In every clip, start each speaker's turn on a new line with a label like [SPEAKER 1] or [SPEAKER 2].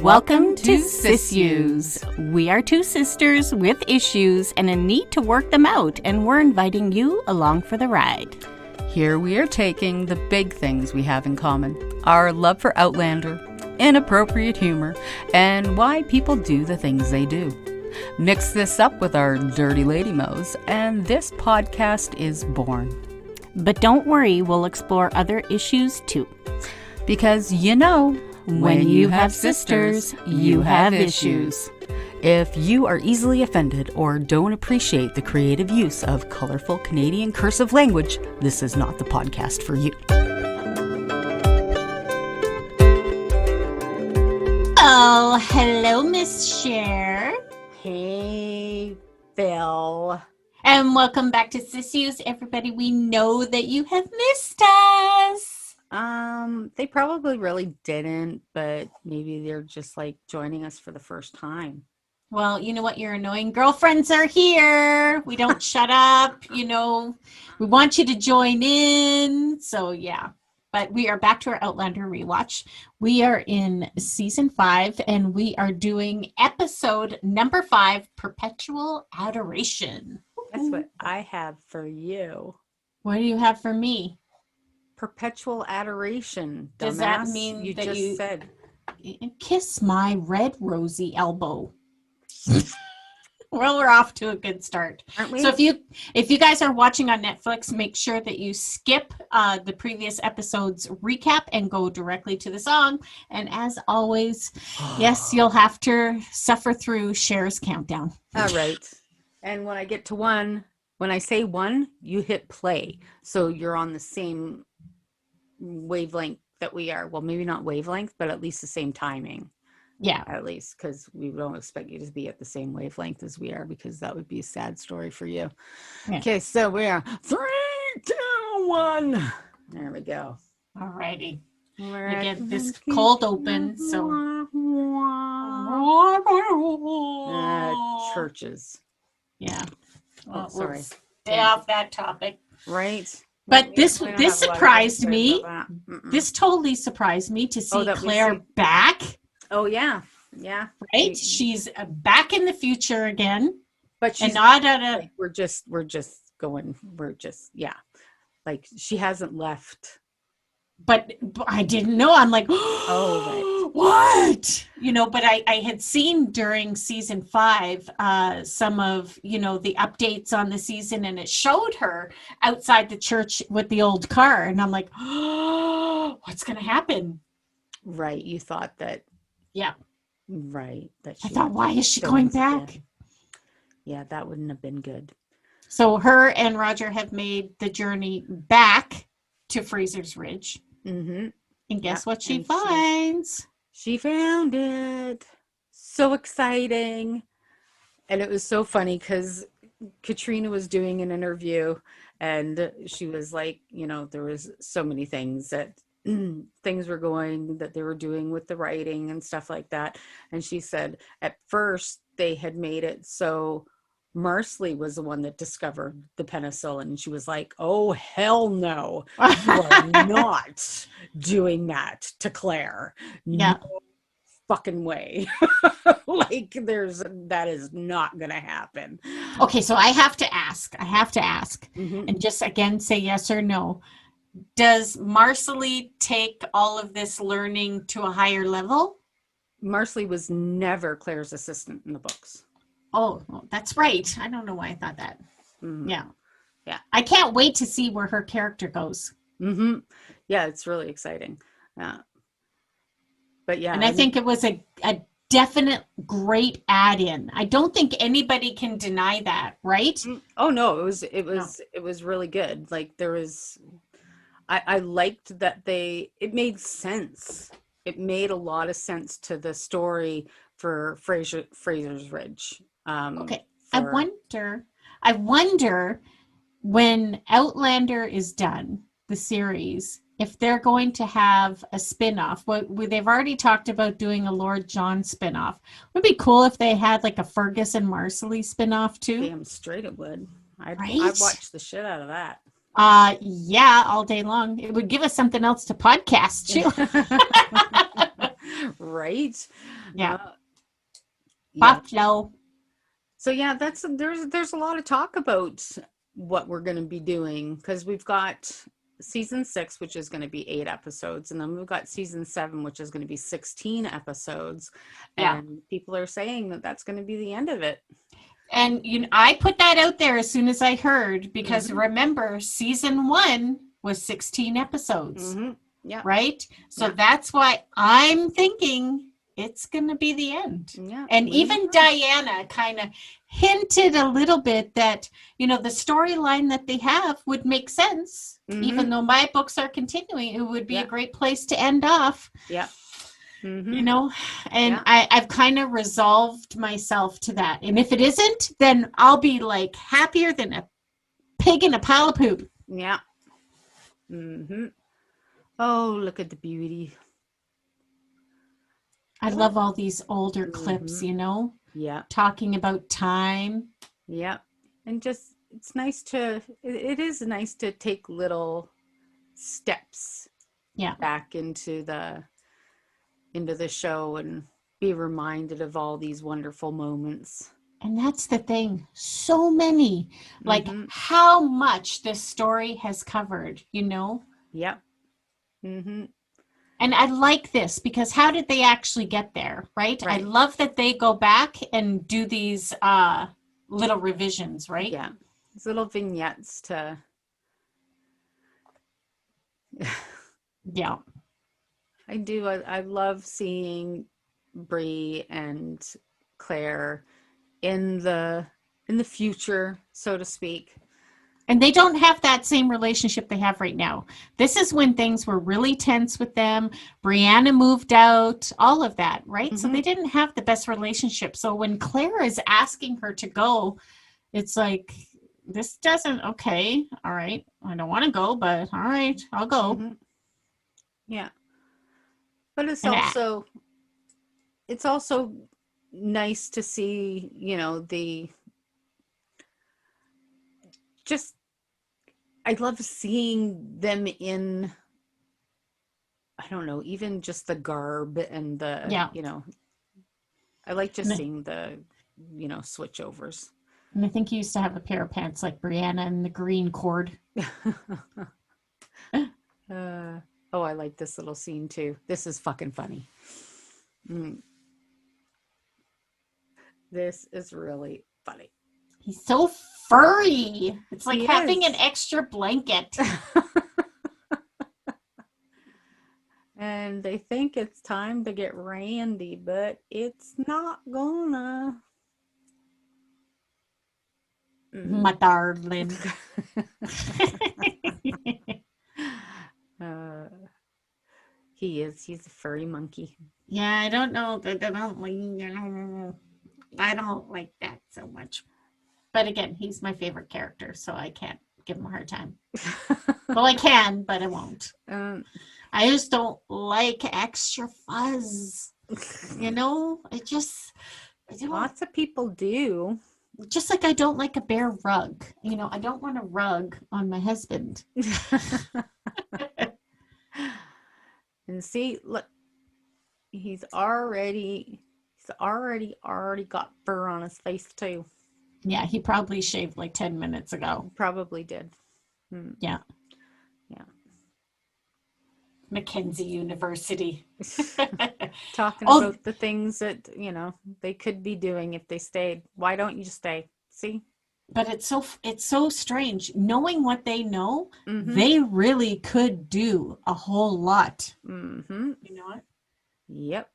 [SPEAKER 1] Welcome to Sissues. We are two sisters with issues and a need to work them out, and we're inviting you along for the ride.
[SPEAKER 2] Here we are taking the big things we have in common. Our love for Outlander, inappropriate humor, and why people do the things they do. Mix this up with our dirty lady mo's, and this podcast is born.
[SPEAKER 1] But don't worry, we'll explore other issues too.
[SPEAKER 2] Because you know,
[SPEAKER 1] when you have sisters, you have issues.
[SPEAKER 2] If you are easily offended or don't appreciate the creative use of colorful Canadian cursive language, this is not the podcast for you.
[SPEAKER 1] Oh, hello, Miss Cher.
[SPEAKER 2] Hey, Phil.
[SPEAKER 1] And welcome back to Sissues, everybody. We know that you have missed us.
[SPEAKER 2] They probably really didn't, but maybe they're just like joining us for the first time.
[SPEAKER 1] Well, you know what? Your annoying girlfriends are here. We don't shut up. You know, we want you to join in. So, yeah. But we are back to our Outlander rewatch. We are in season 5, and we are doing episode number 5, Perpetual Adoration.
[SPEAKER 2] That's what I have for you.
[SPEAKER 1] What do you have for me?
[SPEAKER 2] Perpetual adoration. Dumbass.
[SPEAKER 1] Does that mean
[SPEAKER 2] you
[SPEAKER 1] that
[SPEAKER 2] just
[SPEAKER 1] you
[SPEAKER 2] said
[SPEAKER 1] kiss my red rosy elbow? Well, we're off to a good start.
[SPEAKER 2] Aren't we?
[SPEAKER 1] So if you guys are watching on Netflix, make sure that you skip the previous episode's recap and go directly to the song. And as always, yes, you'll have to suffer through Cher's countdown.
[SPEAKER 2] All right. And when I get to 1, when I say 1, you hit play. So you're on the same wavelength that we are. Well, maybe not wavelength, but at least the same timing.
[SPEAKER 1] Yeah.
[SPEAKER 2] At least, because we don't expect you to be at the same wavelength as we are, because that would be a sad story for you. Yeah. Okay, so we are 3, 2, 1. There we go.
[SPEAKER 1] All righty. You get this cold open, so.
[SPEAKER 2] Churches.
[SPEAKER 1] Yeah.
[SPEAKER 2] Well, sorry.
[SPEAKER 1] Stay off that topic.
[SPEAKER 2] Right.
[SPEAKER 1] But this surprised me. This totally surprised me to see Claire back.
[SPEAKER 2] Oh yeah, yeah.
[SPEAKER 1] Right, she's back in the future again,
[SPEAKER 2] but she's
[SPEAKER 1] not at a.
[SPEAKER 2] Like, we're just like she hasn't left.
[SPEAKER 1] But I didn't know. I'm like,
[SPEAKER 2] oh, right.
[SPEAKER 1] What? You know, but I had seen during season 5 some of, the updates on the season, and it showed her outside the church with the old car. And I'm like, oh, what's going to happen?
[SPEAKER 2] Right. You thought that.
[SPEAKER 1] Yeah.
[SPEAKER 2] Right. That
[SPEAKER 1] I thought, why is she going back?
[SPEAKER 2] Again. Yeah, that wouldn't have been good. So
[SPEAKER 1] her and Roger have made the journey back to Fraser's Ridge.
[SPEAKER 2] Mm-hmm.
[SPEAKER 1] And guess what she finds?
[SPEAKER 2] She found it. So exciting. And it was so funny because Katrina was doing an interview, and she was like, there was so many things that things were going that they were doing with the writing and stuff like that. And she said at first they had made it so Marsley was the one that discovered the penicillin. And she was like, oh, hell no. You are not doing that to Claire.
[SPEAKER 1] Yeah.
[SPEAKER 2] No fucking way. Like that is not going to happen.
[SPEAKER 1] Okay. So I have to ask, and just again, say yes or no. Does Marsley take all of this learning to a higher level?
[SPEAKER 2] Marsley was never Claire's assistant in the books.
[SPEAKER 1] Oh, that's right. I don't know why I thought that.
[SPEAKER 2] Mm-hmm.
[SPEAKER 1] Yeah.
[SPEAKER 2] I
[SPEAKER 1] can't wait to see where her character goes.
[SPEAKER 2] Mm-hmm. Yeah, it's really exciting. But yeah.
[SPEAKER 1] And I think it was a definite great add-in. I don't think anybody can deny that, right?
[SPEAKER 2] Oh no, it was really good. Like there was. I liked that it made sense. It made a lot of sense to the story for Fraser's Ridge.
[SPEAKER 1] Okay. I wonder when Outlander is done, the series, if they're going to have a spin-off. They've already talked about doing a Lord John spin-off. It would be cool if they had like a Fergus and Marsley spin-off too.
[SPEAKER 2] Damn straight it would. I'd watch the shit out of that.
[SPEAKER 1] Yeah, all day long. It would give us something else to podcast too.
[SPEAKER 2] Right?
[SPEAKER 1] Yeah.
[SPEAKER 2] Yeah.
[SPEAKER 1] Buffalo.
[SPEAKER 2] So yeah, there's a lot of talk about what we're going to be doing, because we've got season 6, which is going to be 8 episodes, and then we've got season 7, which is going to be 16 episodes.
[SPEAKER 1] Yeah.
[SPEAKER 2] And people are saying that that's going to be the end of it.
[SPEAKER 1] And I put that out there as soon as I heard, because remember, season 1 was 16 episodes.
[SPEAKER 2] Yeah.
[SPEAKER 1] Right? So that's why I'm thinking it's going to be the end.
[SPEAKER 2] Yeah.
[SPEAKER 1] And even Diana kind of hinted a little bit that, the storyline that they have would make sense. Even though my books are continuing, it would be a great place to end off.
[SPEAKER 2] Yeah.
[SPEAKER 1] And I've kind of resolved myself to that. And if it isn't, then I'll be like happier than a pig in a pile of poop.
[SPEAKER 2] Yeah. Oh, look at the beauty.
[SPEAKER 1] I love all these older clips,
[SPEAKER 2] Yeah.
[SPEAKER 1] talking about time.
[SPEAKER 2] Yeah. And just, it is nice to take little steps back into the show and be reminded of all these wonderful moments.
[SPEAKER 1] And that's the thing. So many, like how much this story has covered,
[SPEAKER 2] Yep.
[SPEAKER 1] And I like this because how did they actually get there, right? I love that they go back and do these little revisions, right?
[SPEAKER 2] Yeah. These little vignettes to...
[SPEAKER 1] Yeah.
[SPEAKER 2] I do. I love seeing Bree and Claire in the future, so to speak.
[SPEAKER 1] And they don't have that same relationship they have right now. This is when things were really tense with them. Brianna moved out, all of that, right? So they didn't have the best relationship. So when Claire is asking her to go, it's like, this doesn't, okay, all right. I don't want to go, but all right, I'll go.
[SPEAKER 2] Yeah. But it's also nice to see, I love seeing them in, I don't know, even just the garb and the, I like just seeing the, switchovers.
[SPEAKER 1] And I think he used to have a pair of pants like Brianna and the green cord.
[SPEAKER 2] Oh, I like this little scene too. This is fucking funny. This is really funny.
[SPEAKER 1] He's so furry. It's like having an extra blanket.
[SPEAKER 2] And they think it's time to get randy, but it's not gonna.
[SPEAKER 1] My darling.
[SPEAKER 2] He's a furry monkey.
[SPEAKER 1] Yeah, I don't know. I don't like that so much. But again, he's my favorite character, so I can't give him a hard time. Well, I can, but I won't. I just don't like extra fuzz.
[SPEAKER 2] Lots of people do.
[SPEAKER 1] Just like I don't like a bear rug. I don't want a rug on my husband.
[SPEAKER 2] And see, look, he's already got fur on his face too.
[SPEAKER 1] Yeah, he probably shaved like 10 minutes ago.
[SPEAKER 2] Probably did.
[SPEAKER 1] Yeah.
[SPEAKER 2] Yeah.
[SPEAKER 1] Mackenzie University.
[SPEAKER 2] Talking about the things that, they could be doing if they stayed. Why don't you stay? See?
[SPEAKER 1] But it's so strange. Knowing what they know, they really could do a whole lot. You know what?
[SPEAKER 2] Yep.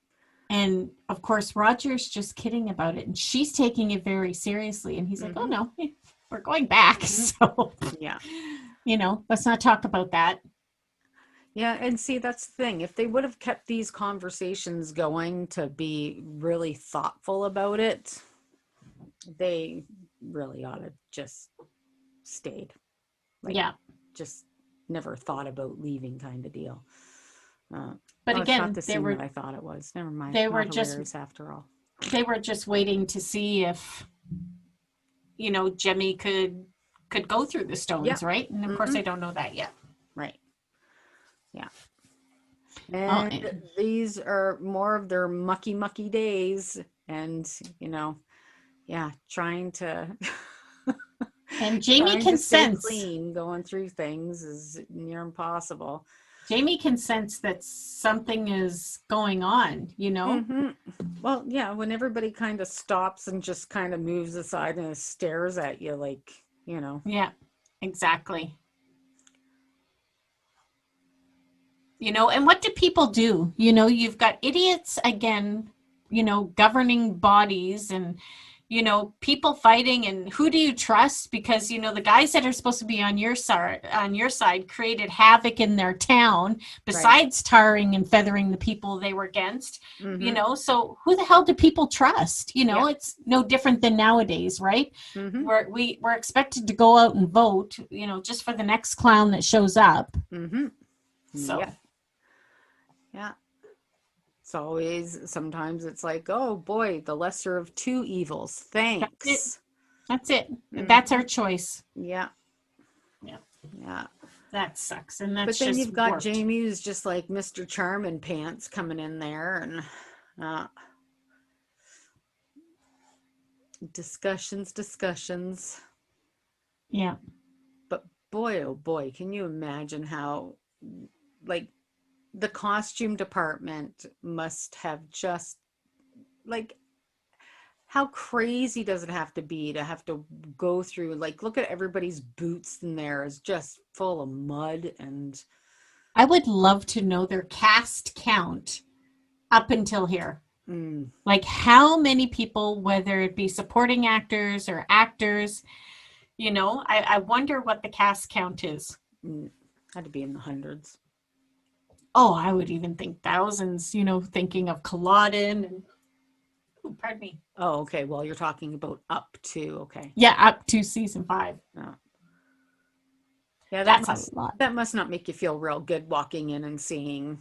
[SPEAKER 1] And of course, Roger's just kidding about it, and she's taking it very seriously. And he's like, "Oh no, we're going back." So
[SPEAKER 2] yeah,
[SPEAKER 1] let's not talk about that.
[SPEAKER 2] Yeah, and see, that's the thing. If they would have kept these conversations going to be really thoughtful about it, they really ought to just stayed. Just never thought about leaving, kind of deal.
[SPEAKER 1] But again,
[SPEAKER 2] it's not the scene that I thought it was. Never mind.
[SPEAKER 1] They were just
[SPEAKER 2] after all.
[SPEAKER 1] They were just waiting to see if Jemmy could go through the stones, right? And of course, I don't know that yet.
[SPEAKER 2] Right. Yeah. And these are more of their mucky days. And, trying to
[SPEAKER 1] and Jamie
[SPEAKER 2] trying to
[SPEAKER 1] can
[SPEAKER 2] stay
[SPEAKER 1] sense.
[SPEAKER 2] clean going through things is near impossible.
[SPEAKER 1] Jamie can sense that something is going on,
[SPEAKER 2] Well, yeah, when everybody kind of stops and just kind of moves aside and stares at you like,
[SPEAKER 1] Yeah, exactly. And what do people do? You've got idiots again, governing bodies and, people fighting, and who do you trust? Because, the guys that are supposed to be on your side created havoc in their town, besides tarring and feathering the people they were against, so who the hell do people trust? It's no different than nowadays, right? We're expected to go out and vote, just for the next clown that shows up. So
[SPEAKER 2] yeah. It's always, sometimes it's like, oh boy, the lesser of two evils. Thanks.
[SPEAKER 1] That's it. That's our choice.
[SPEAKER 2] Yeah.
[SPEAKER 1] Yeah. That sucks. And that's
[SPEAKER 2] but then
[SPEAKER 1] just
[SPEAKER 2] you've got
[SPEAKER 1] warped.
[SPEAKER 2] Jamie, who's just like Mr. Charm in pants coming in there, and discussions.
[SPEAKER 1] Yeah.
[SPEAKER 2] But boy, oh boy, can you imagine how, like, the costume department must have just, like, how crazy does it have to go through, like, look at everybody's boots in there is just full of mud. And
[SPEAKER 1] I would love to know their cast count up until here. Like how many people, whether it be supporting actors or actors, I wonder what the cast count is.
[SPEAKER 2] Had to be in the hundreds.
[SPEAKER 1] Oh, I would even think thousands, thinking of Culloden and, pardon me.
[SPEAKER 2] Oh, okay. Well, you're talking about up to, okay.
[SPEAKER 1] Yeah, up to season 5.
[SPEAKER 2] Oh. Yeah,
[SPEAKER 1] that's a lot.
[SPEAKER 2] That must not make you feel real good walking in and seeing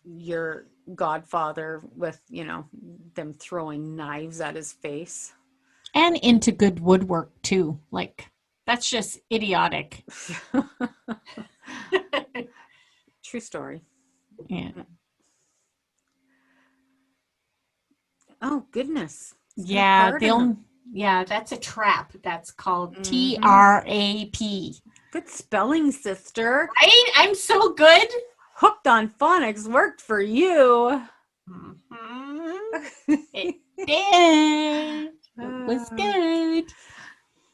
[SPEAKER 2] your godfather with, them throwing knives at his face.
[SPEAKER 1] And into good woodwork too. Like, that's just idiotic.
[SPEAKER 2] True story.
[SPEAKER 1] Yeah.
[SPEAKER 2] Oh, goodness.
[SPEAKER 1] Yeah, that's a trap. That's called TRAP.
[SPEAKER 2] Good spelling, sister.
[SPEAKER 1] Right? I'm so good.
[SPEAKER 2] Hooked on Phonics worked for you.
[SPEAKER 1] It did. It was good.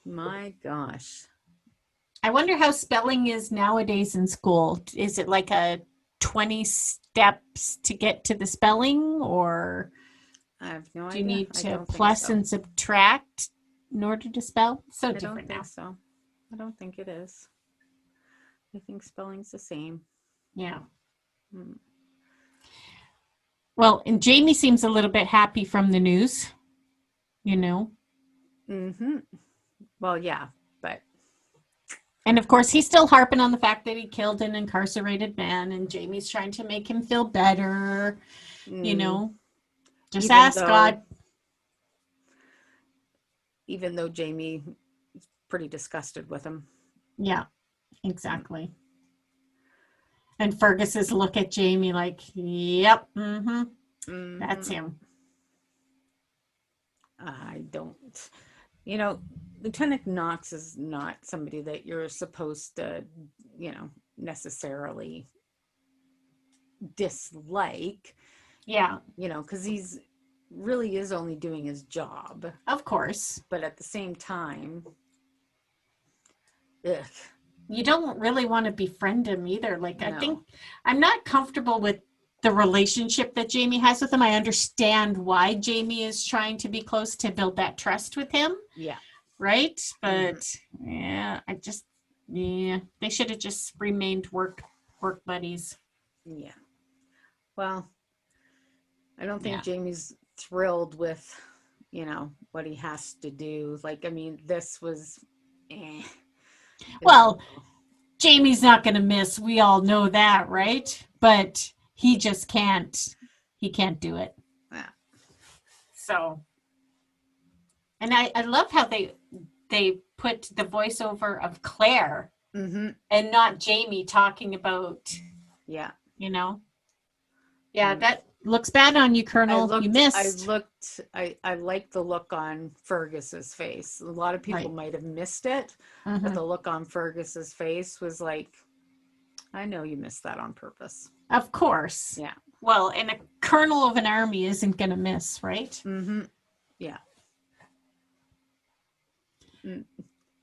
[SPEAKER 2] My gosh.
[SPEAKER 1] I wonder how spelling is nowadays in school. Is it like a 20 steps to get to the spelling, or
[SPEAKER 2] I have no idea.
[SPEAKER 1] Do you need to plus and subtract in order to spell? So different now.
[SPEAKER 2] So I don't think it is. I think spelling's the same.
[SPEAKER 1] Yeah. Well, and Jamie seems a little bit happy from the news,
[SPEAKER 2] Well, yeah, but.
[SPEAKER 1] And of course, he's still harping on the fact that he killed an incarcerated man, and Jamie's trying to make him feel better, Just ask God.
[SPEAKER 2] Even though Jamie is pretty disgusted with him.
[SPEAKER 1] Yeah, exactly. And Fergus's look at Jamie like, yep, that's him.
[SPEAKER 2] I don't. Lieutenant Knox is not somebody that you're supposed to, necessarily dislike.
[SPEAKER 1] Yeah.
[SPEAKER 2] Because he's really is only doing his job.
[SPEAKER 1] Of course.
[SPEAKER 2] But at the same time, ugh.
[SPEAKER 1] You don't really want to befriend him either. Like,
[SPEAKER 2] No.
[SPEAKER 1] I think I'm not comfortable with the relationship that Jamie has with him. I understand why Jamie is trying to be close to build that trust with him.
[SPEAKER 2] Yeah.
[SPEAKER 1] Right? But they should have just remained work buddies.
[SPEAKER 2] Yeah. Well, I don't think Jamie's thrilled with, what he has to do. Like, I mean, this was
[SPEAKER 1] Well, Jamie's not going to miss. We all know that, right? But he just can't. He can't do it.
[SPEAKER 2] Yeah.
[SPEAKER 1] So, and I love how they put the voiceover of Claire and not Jamie talking about.
[SPEAKER 2] Yeah.
[SPEAKER 1] Yeah, that looks bad on you, Colonel. You missed.
[SPEAKER 2] I liked the look on Fergus's face. A lot of people
[SPEAKER 1] Right.
[SPEAKER 2] might have missed it, but the look on Fergus's face was like, I know you missed that on purpose.
[SPEAKER 1] Of course.
[SPEAKER 2] Yeah.
[SPEAKER 1] Well, and a colonel of an army isn't going to miss, right?
[SPEAKER 2] Mm-hmm. Yeah.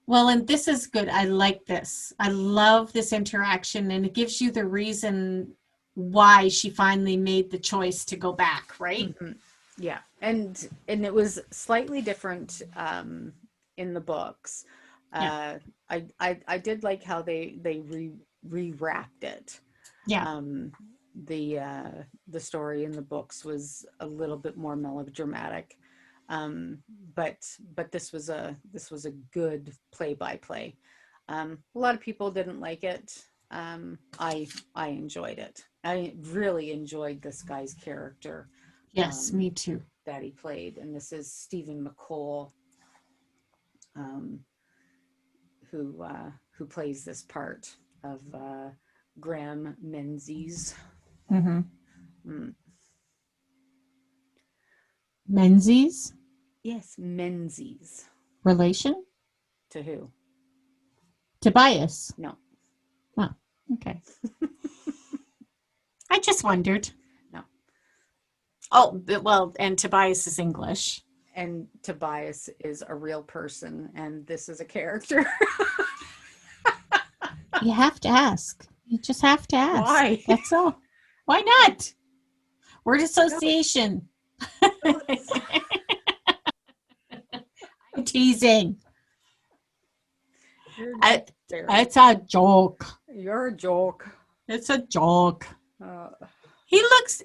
[SPEAKER 1] Well, and this is good. I like this. I love this interaction, and it gives you the reason why she finally made the choice to go back, right?
[SPEAKER 2] Mm-hmm. Yeah, and it was slightly different in the books.
[SPEAKER 1] Yeah.
[SPEAKER 2] I did like how they rewrapped it.
[SPEAKER 1] Yeah.
[SPEAKER 2] The story in the books was a little bit more melodramatic, but this was a good play by play. A lot of people didn't like it. I enjoyed it. I really enjoyed this guy's character.
[SPEAKER 1] Yes, me too.
[SPEAKER 2] That he played, and this is Stephen McCall, who plays this part of Graham Menzies.
[SPEAKER 1] Menzies?
[SPEAKER 2] Yes, Menzies.
[SPEAKER 1] Relation?
[SPEAKER 2] To who?
[SPEAKER 1] Tobias?
[SPEAKER 2] No.
[SPEAKER 1] Oh, okay. I just wondered.
[SPEAKER 2] No.
[SPEAKER 1] Oh, well, and Tobias is English.
[SPEAKER 2] And Tobias is a real person, and this is a character.
[SPEAKER 1] You have to ask. You just have to ask.
[SPEAKER 2] Why?
[SPEAKER 1] That's all. Why not? Word association. I'm teasing. It's a joke.
[SPEAKER 2] You're a joke.
[SPEAKER 1] It's a joke. He looks,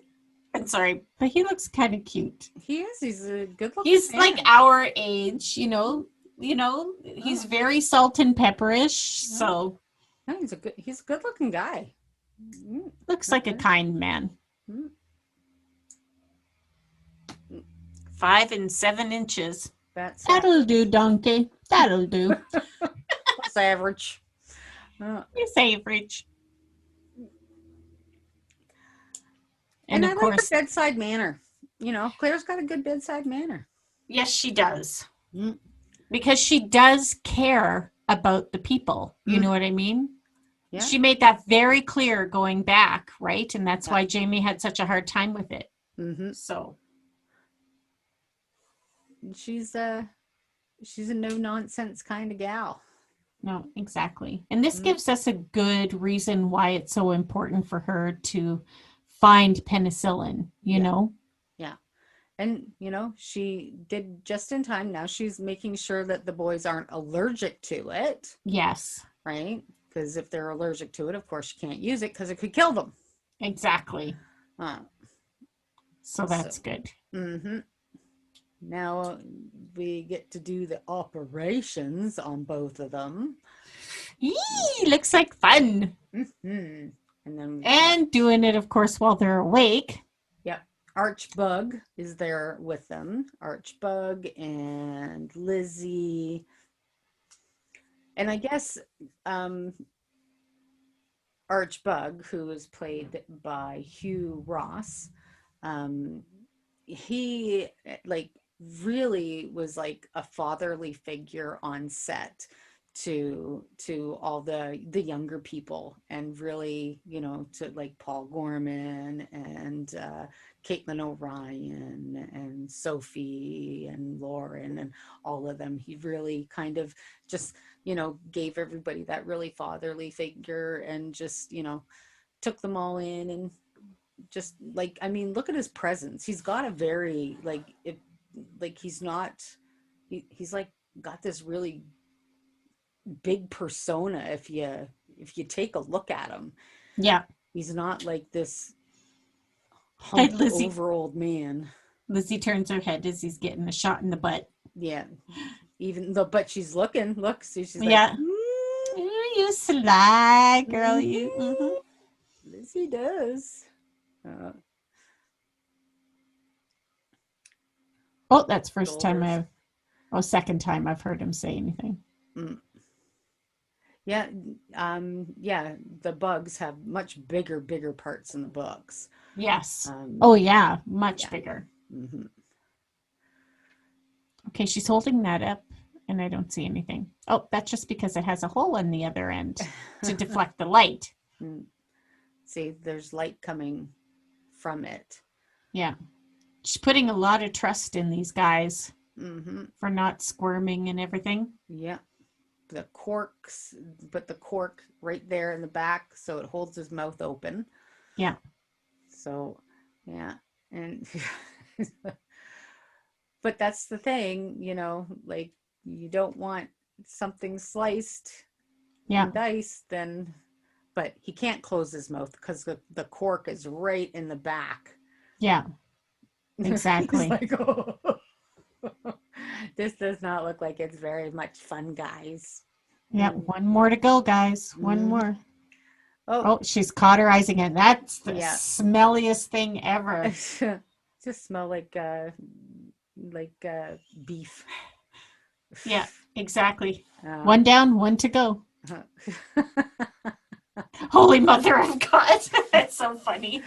[SPEAKER 1] I'm sorry, but he looks kind of cute.
[SPEAKER 2] He is. He's a good looking
[SPEAKER 1] He's
[SPEAKER 2] man.
[SPEAKER 1] like our age, he's very salt and pepperish. So
[SPEAKER 2] no, he's a good looking guy.
[SPEAKER 1] Looks like a kind man. 5 and 7 inches. That'll do, donkey. That'll do.
[SPEAKER 2] That's average.
[SPEAKER 1] It's average.
[SPEAKER 2] And of course, like her bedside manner. Claire's got a good bedside manner.
[SPEAKER 1] Yes, she does. Because she does care about the people. You know what I mean? Yeah. She made that very clear going back, right? And that's why Jamie had such a hard time with it. So
[SPEAKER 2] she's a no-nonsense kind of gal.
[SPEAKER 1] No, exactly. And this gives us a good reason why it's so important for her to find penicillin, you know?
[SPEAKER 2] Yeah. And, she did just in time. Now she's making sure that the boys aren't allergic to it.
[SPEAKER 1] Yes.
[SPEAKER 2] Right? Because if they're allergic to it, of course, you can't use it because it could kill them.
[SPEAKER 1] Exactly. So that's good.
[SPEAKER 2] Now we get to do the operations on both of them.
[SPEAKER 1] Yee, looks like fun.
[SPEAKER 2] And
[SPEAKER 1] doing it, of course, while they're awake.
[SPEAKER 2] Yep. Archbug is there with them. Archbug and Lizzie. And I guess Archbug, who is played by Hugh Ross, he really was like a fatherly figure on set to all the younger people, and really, to like Paul Gorman and Caitlin O'Ryan and Sophie and Lauren and all of them. He really kind of just, gave everybody that really fatherly figure, and just, took them all in, and just look at his presence. He's got a very he's like got this really big persona. If you take a look at him, he's not like this humped over old man.
[SPEAKER 1] Lizzie turns her head as he's getting a shot in the butt.
[SPEAKER 2] Even though, but she's looking. Look, see, she's like,
[SPEAKER 1] you sly girl, you.
[SPEAKER 2] Lizzie does.
[SPEAKER 1] That's second time I've heard him say anything.
[SPEAKER 2] The bugs have much bigger parts in the books.
[SPEAKER 1] Yes. Oh yeah, much
[SPEAKER 2] yeah.
[SPEAKER 1] bigger.
[SPEAKER 2] Mm-hmm.
[SPEAKER 1] Okay, she's holding that up and I don't see anything. Oh, that's just because it has a hole on the other end to deflect the light.
[SPEAKER 2] See, there's light coming from it.
[SPEAKER 1] Yeah. She's putting a lot of trust in these guys for not squirming and everything.
[SPEAKER 2] Yeah. The corks, but the cork right there in the back so it holds his mouth open.
[SPEAKER 1] Yeah.
[SPEAKER 2] So, yeah. And but that's the thing, you know, like you don't want something sliced and diced, then, but he can't close his mouth because the cork is right in the back.
[SPEAKER 1] Yeah, exactly.
[SPEAKER 2] He's like, oh, this does not look like it's very much fun, guys.
[SPEAKER 1] Yeah, one more to go, guys. One more. Oh, she's cauterizing it. That's the smelliest thing ever.
[SPEAKER 2] Just smell like beef.
[SPEAKER 1] Yeah, exactly. One down, one to go. Holy mother of God. That's so funny.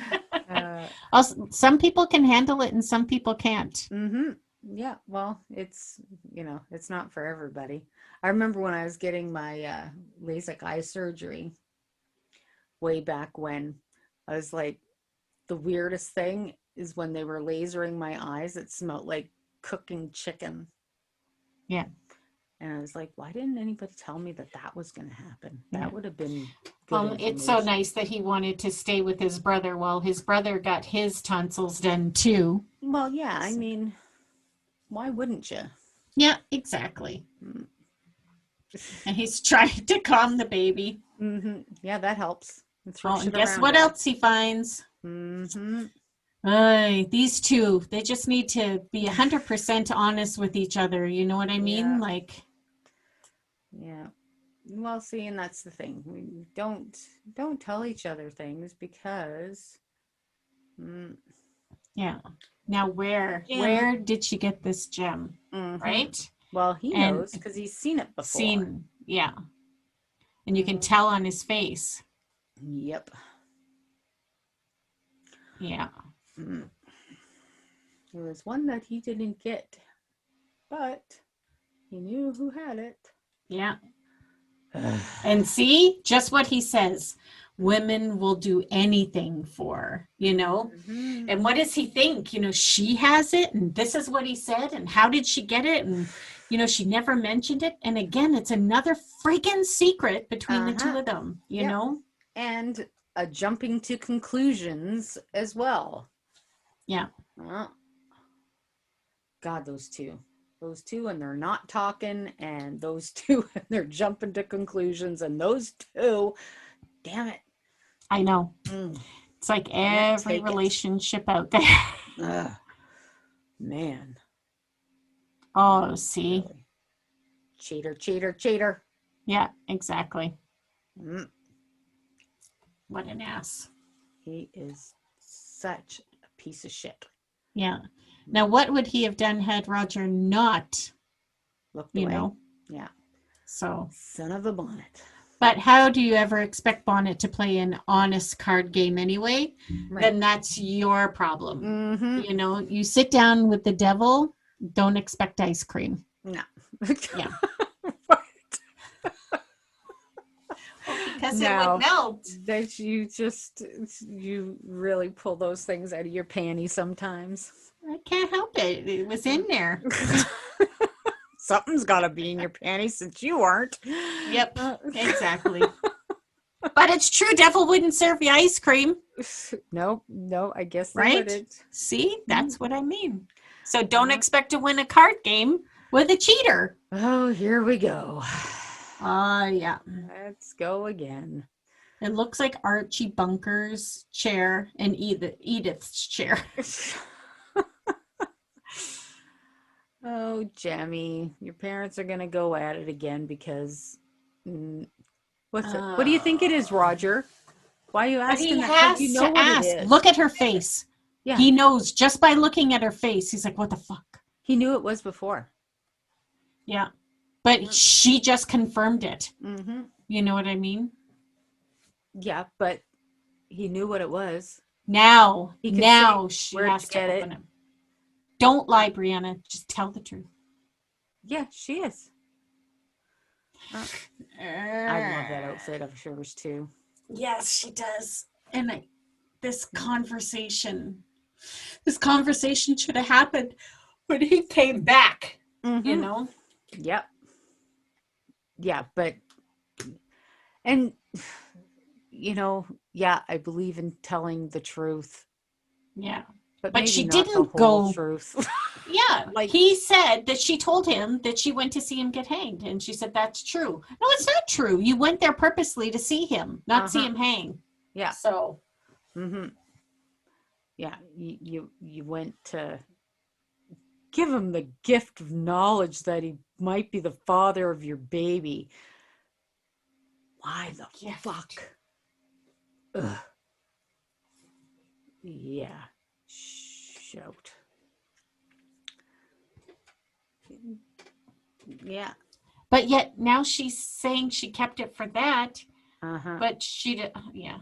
[SPEAKER 1] Also, some people can handle it and some people can't.
[SPEAKER 2] Yeah, well, it's, you know, it's not for everybody. I remember when I was getting my LASIK eye surgery way back when, I was like, the weirdest thing is when they were lasering my eyes, it smelled like cooking chicken.
[SPEAKER 1] Yeah.
[SPEAKER 2] And I was like, why didn't anybody tell me that that was going to happen? That would have been good.
[SPEAKER 1] Well, it's so nice that he wanted to stay with his brother while his brother got his tonsils done too.
[SPEAKER 2] Well, yeah, I mean, why wouldn't you?
[SPEAKER 1] Yeah, exactly. And he's trying to calm the baby.
[SPEAKER 2] Yeah, that helps.
[SPEAKER 1] Oh, and guess what else he finds? These two, they just need to be 100% honest with each other. You know what I mean?
[SPEAKER 2] Yeah.
[SPEAKER 1] Like,
[SPEAKER 2] yeah. Well, see, and that's the thing. We don't tell each other things because.
[SPEAKER 1] Yeah. Now, where did she get this gem? Right?
[SPEAKER 2] Well, he knows because he's seen it before.
[SPEAKER 1] Yeah. And you can tell on his face.
[SPEAKER 2] Yep.
[SPEAKER 1] Yeah.
[SPEAKER 2] There was one that he didn't get, but he knew who had it.
[SPEAKER 1] Yeah. And see, just what he says. Women will do anything for, you know. And what does he think? You know, she has it and this is what he said. And how did she get it? And, you know, she never mentioned it. And again, it's another freaking secret between the two of them, you know.
[SPEAKER 2] And a jumping to conclusions as well.
[SPEAKER 1] Yeah.
[SPEAKER 2] God, those two, and they're not talking, and those two, and they're jumping to conclusions, and those two, damn it.
[SPEAKER 1] I know. It's like every relationship out there.
[SPEAKER 2] Man.
[SPEAKER 1] Oh, see.
[SPEAKER 2] Really. Cheater.
[SPEAKER 1] Yeah, exactly. What an ass.
[SPEAKER 2] He is such a piece of shit.
[SPEAKER 1] Yeah. Now, what would he have done had Roger not
[SPEAKER 2] looked away?
[SPEAKER 1] Know?
[SPEAKER 2] Yeah.
[SPEAKER 1] So.
[SPEAKER 2] Son of a Bonnet.
[SPEAKER 1] But how do you ever expect Bonnet to play an honest card game anyway? Right. Then that's your problem. You know, you sit down with the devil, don't expect ice cream.
[SPEAKER 2] No.
[SPEAKER 1] Yeah. Because it would melt.
[SPEAKER 2] That you really pull those things out of your panties sometimes.
[SPEAKER 1] I can't help it. It was in there.
[SPEAKER 2] Something's got to be in your panties since you aren't.
[SPEAKER 1] Yep, exactly. But it's true, devil wouldn't serve you ice cream.
[SPEAKER 2] No, I guess they
[SPEAKER 1] right?
[SPEAKER 2] wouldn't.
[SPEAKER 1] See, that's what I mean. So don't expect to win a card game with a cheater.
[SPEAKER 2] Oh, here we go.
[SPEAKER 1] Yeah.
[SPEAKER 2] Let's go again.
[SPEAKER 1] It looks like Archie Bunker's chair and Edith's chair.
[SPEAKER 2] Oh, Jemmy, your parents are going to go at it again because what do you think it is, Roger? Why are you asking
[SPEAKER 1] he
[SPEAKER 2] that?
[SPEAKER 1] Has you know to ask. Look at her face. Yeah. He knows just by looking at her face. He's like, what the fuck?
[SPEAKER 2] He knew it was before.
[SPEAKER 1] Yeah. But she just confirmed it. You know what I mean?
[SPEAKER 2] Yeah, but he knew what it was.
[SPEAKER 1] Now
[SPEAKER 2] He can say
[SPEAKER 1] she
[SPEAKER 2] where
[SPEAKER 1] has
[SPEAKER 2] to
[SPEAKER 1] to
[SPEAKER 2] get it.
[SPEAKER 1] open it. Don't lie, Brianna. Just tell the truth.
[SPEAKER 2] Yeah, she is. I love that outfit of hers too.
[SPEAKER 1] Yes, she does. And this conversation should have happened when he came back. You know?
[SPEAKER 2] Yep. Yeah, but and you know, yeah, I believe in telling the truth.
[SPEAKER 1] Yeah.
[SPEAKER 2] But
[SPEAKER 1] But
[SPEAKER 2] maybe
[SPEAKER 1] she
[SPEAKER 2] not the
[SPEAKER 1] didn't
[SPEAKER 2] whole
[SPEAKER 1] go.
[SPEAKER 2] truth.
[SPEAKER 1] Yeah.
[SPEAKER 2] Like,
[SPEAKER 1] He said that she told him that she went to see him get hanged. And she said, that's true. No, it's not true. You went there purposely to see him, not see him hang.
[SPEAKER 2] yeah.
[SPEAKER 1] So.
[SPEAKER 2] Yeah, you went to give him the gift of knowledge that he might be the father of your baby. Why the fuck? Ugh. Yeah. Shout. Yeah.
[SPEAKER 1] But yet now she's saying she kept it for that.
[SPEAKER 2] Uh-huh.
[SPEAKER 1] But she did. Yeah.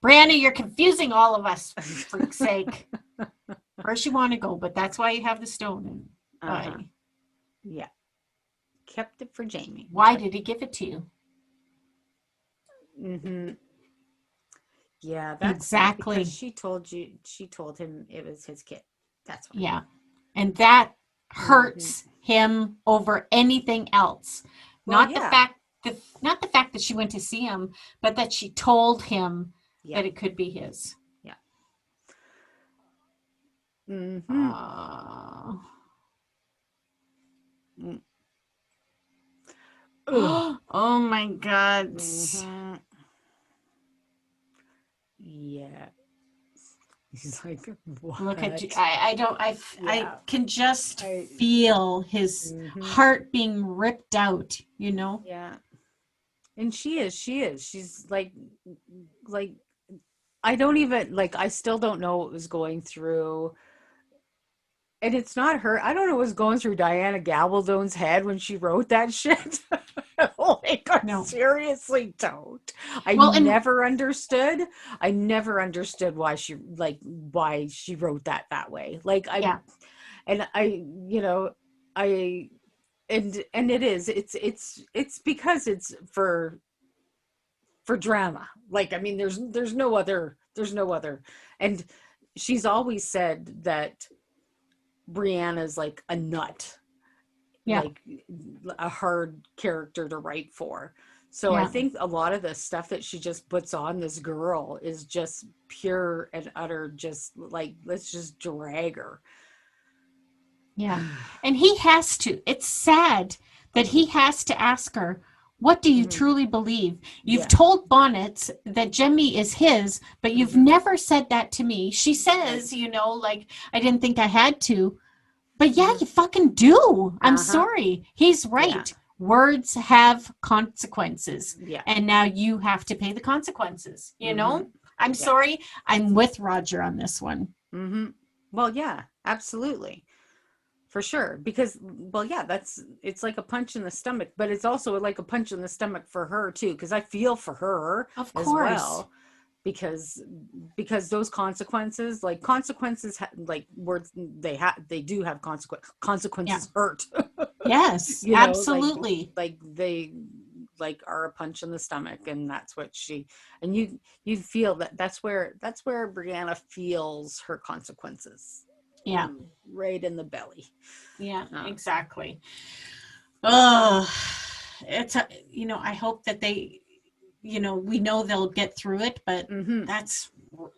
[SPEAKER 1] Brianna, you're confusing all of us, for freak's sake. Where's she want to go? But that's why you have the stone. And
[SPEAKER 2] Yeah. Kept it for Jamie.
[SPEAKER 1] Why did he give it to you?
[SPEAKER 2] Yeah, that's
[SPEAKER 1] exactly
[SPEAKER 2] because she told him it was his kid. That's why.
[SPEAKER 1] Yeah. And that hurts him over anything else.
[SPEAKER 2] Well,
[SPEAKER 1] not the fact that she went to see him, but that she told him that it could be his.
[SPEAKER 2] Yeah.
[SPEAKER 1] Oh my God.
[SPEAKER 2] Yeah. He's like, what?
[SPEAKER 1] Look at you. I can just feel his heart being ripped out, you know?
[SPEAKER 2] Yeah. And she is. She's like, I don't even, like, I still don't know what was going through. And it's not her. I don't know what was going through Diana Gabaldon's head when she wrote that shit. Like, I seriously don't. I never understood why she wrote that way. Like, and it is. It's because it's for drama. Like, I mean, there's no other. And she's always said that Brianna's like a nut, like a hard character to write for. So I think a lot of the stuff that she just puts on this girl is just pure and utter, just like, let's just drag her.
[SPEAKER 1] Yeah. And he has to. It's sad that he has to ask her, what do you truly believe? You've told Bonnet that Jemmy is his, but you've never said that to me. She says, like, I didn't think I had to. But yeah, you fucking do. I'm sorry. He's right. Yeah. Words have consequences. Yeah. And now you have to pay the consequences. You know? I'm sorry. I'm with Roger on this one.
[SPEAKER 2] Well, yeah, absolutely. For sure. Because, well, yeah, it's like a punch in the stomach, but it's also like a punch in the stomach for her too. Because I feel for her as well. Because those consequences, like words, they do have consequences hurt.
[SPEAKER 1] Yes, absolutely.
[SPEAKER 2] Like they are a punch in the stomach, and that's what and you feel that's where Brianna feels her consequences.
[SPEAKER 1] Yeah.
[SPEAKER 2] Right in the belly.
[SPEAKER 1] Yeah, exactly. It's I hope that they, we know they'll get through it, but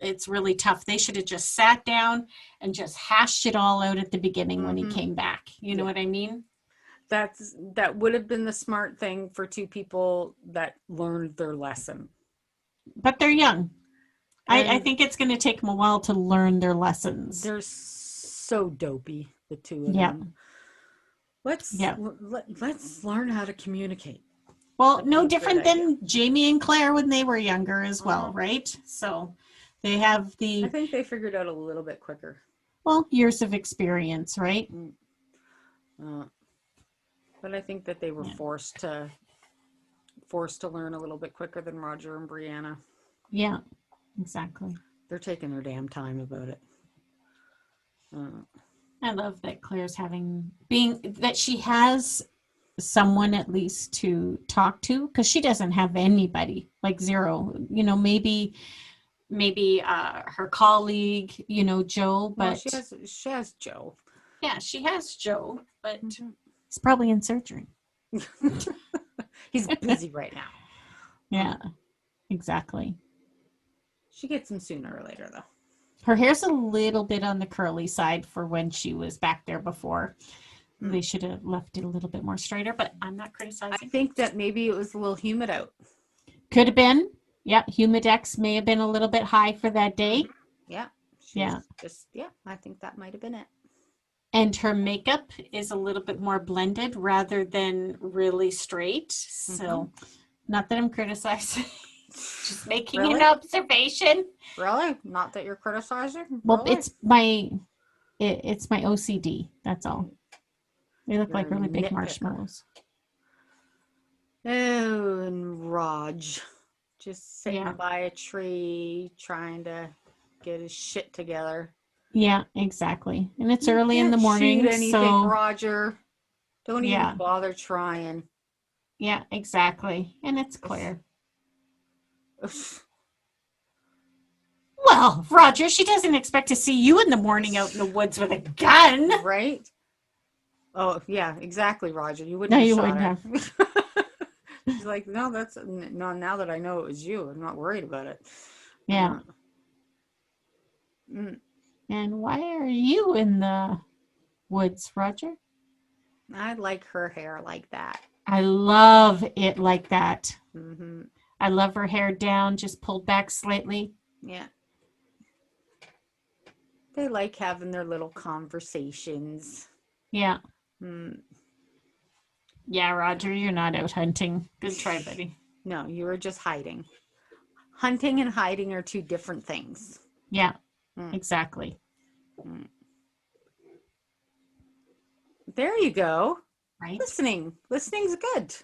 [SPEAKER 1] it's really tough. They should have just sat down and just hashed it all out at the beginning when he came back. You know what I mean?
[SPEAKER 2] That would have been the smart thing for two people that learned their lesson.
[SPEAKER 1] But they're young. I think it's going to take them a while to learn their lessons.
[SPEAKER 2] They're so dopey, the two of them. Let's learn how to communicate.
[SPEAKER 1] Well, no different than Jamie and Claire when they were younger as well, right? So they have
[SPEAKER 2] I think they figured out a little bit quicker.
[SPEAKER 1] Well, years of experience, right?
[SPEAKER 2] But I think that they were forced to learn a little bit quicker than Roger and Brianna.
[SPEAKER 1] Yeah, exactly.
[SPEAKER 2] They're taking their damn time about it.
[SPEAKER 1] I love that Claire's that she has someone at least to talk to, because she doesn't have anybody, like zero. Maybe her colleague, Joe,
[SPEAKER 2] Well,
[SPEAKER 1] but
[SPEAKER 2] she has Joe.
[SPEAKER 1] yeah, she has Joe, but
[SPEAKER 2] Mhm.
[SPEAKER 1] he's probably in surgery.
[SPEAKER 2] He's busy right now.
[SPEAKER 1] Yeah, exactly.
[SPEAKER 2] She gets him sooner or later, though.
[SPEAKER 1] Her hair's a little bit on the curly side for when she was back there before. They should have left it a little bit more straighter, but I'm not criticizing.
[SPEAKER 2] I think that maybe it was a little humid out.
[SPEAKER 1] Could have been. Yeah, humidex may have been a little bit high for that day.
[SPEAKER 2] Yeah. I think that might have been it.
[SPEAKER 1] And her makeup is a little bit more blended rather than really straight. So, not that I'm criticizing, just making an observation.
[SPEAKER 2] Really? Not that you're criticizing?
[SPEAKER 1] Well, it's my OCD. That's all. They look like really big marshmallows.
[SPEAKER 2] Oh, and Raj just sitting by a tree trying to get his shit together.
[SPEAKER 1] Yeah, exactly. And it's early in the morning.
[SPEAKER 2] Shoot anything, Roger. Don't even bother trying.
[SPEAKER 1] Yeah, exactly. And it's Claire. Well, Roger, she doesn't expect to see you in the morning out in the woods with a gun.
[SPEAKER 2] Right? Oh, yeah, exactly, Roger. You wouldn't have shot her. She's like, no, now that I know it was you, I'm not worried about it.
[SPEAKER 1] Yeah. And why are you in the woods, Roger?
[SPEAKER 2] I like her hair like that.
[SPEAKER 1] I love it like that.
[SPEAKER 2] Mm-hmm.
[SPEAKER 1] I love her hair down, just pulled back slightly.
[SPEAKER 2] Yeah. They like having their little conversations.
[SPEAKER 1] Yeah. Yeah, Roger, you're not out hunting. Good try, buddy.
[SPEAKER 2] No, you were just hiding. Hunting and hiding are two different things.
[SPEAKER 1] Yeah, exactly.
[SPEAKER 2] There you go.
[SPEAKER 1] Right.
[SPEAKER 2] Listening's good.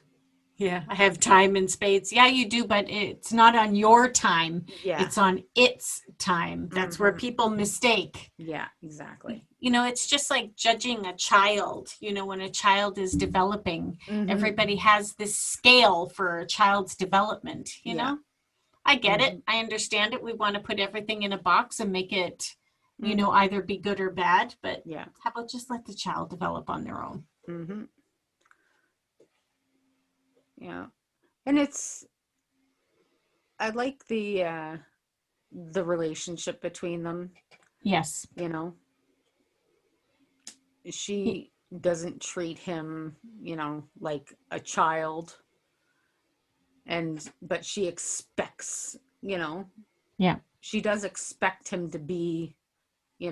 [SPEAKER 1] Yeah, I have time in spades. Yeah, you do, but it's not on your time.
[SPEAKER 2] Yeah.
[SPEAKER 1] It's on its time. That's where people mistake.
[SPEAKER 2] Yeah, exactly.
[SPEAKER 1] It's just like judging a child. When a child is developing, everybody has this scale for a child's development, you know? I get it. I understand it. We want to put everything in a box and make it, either be good or bad. But how about just let the child develop on their own?
[SPEAKER 2] Mm-hmm. Yeah. And I like the relationship between them.
[SPEAKER 1] Yes.
[SPEAKER 2] She doesn't treat him, like a child. But she expects,
[SPEAKER 1] Yeah.
[SPEAKER 2] She does expect him to be, she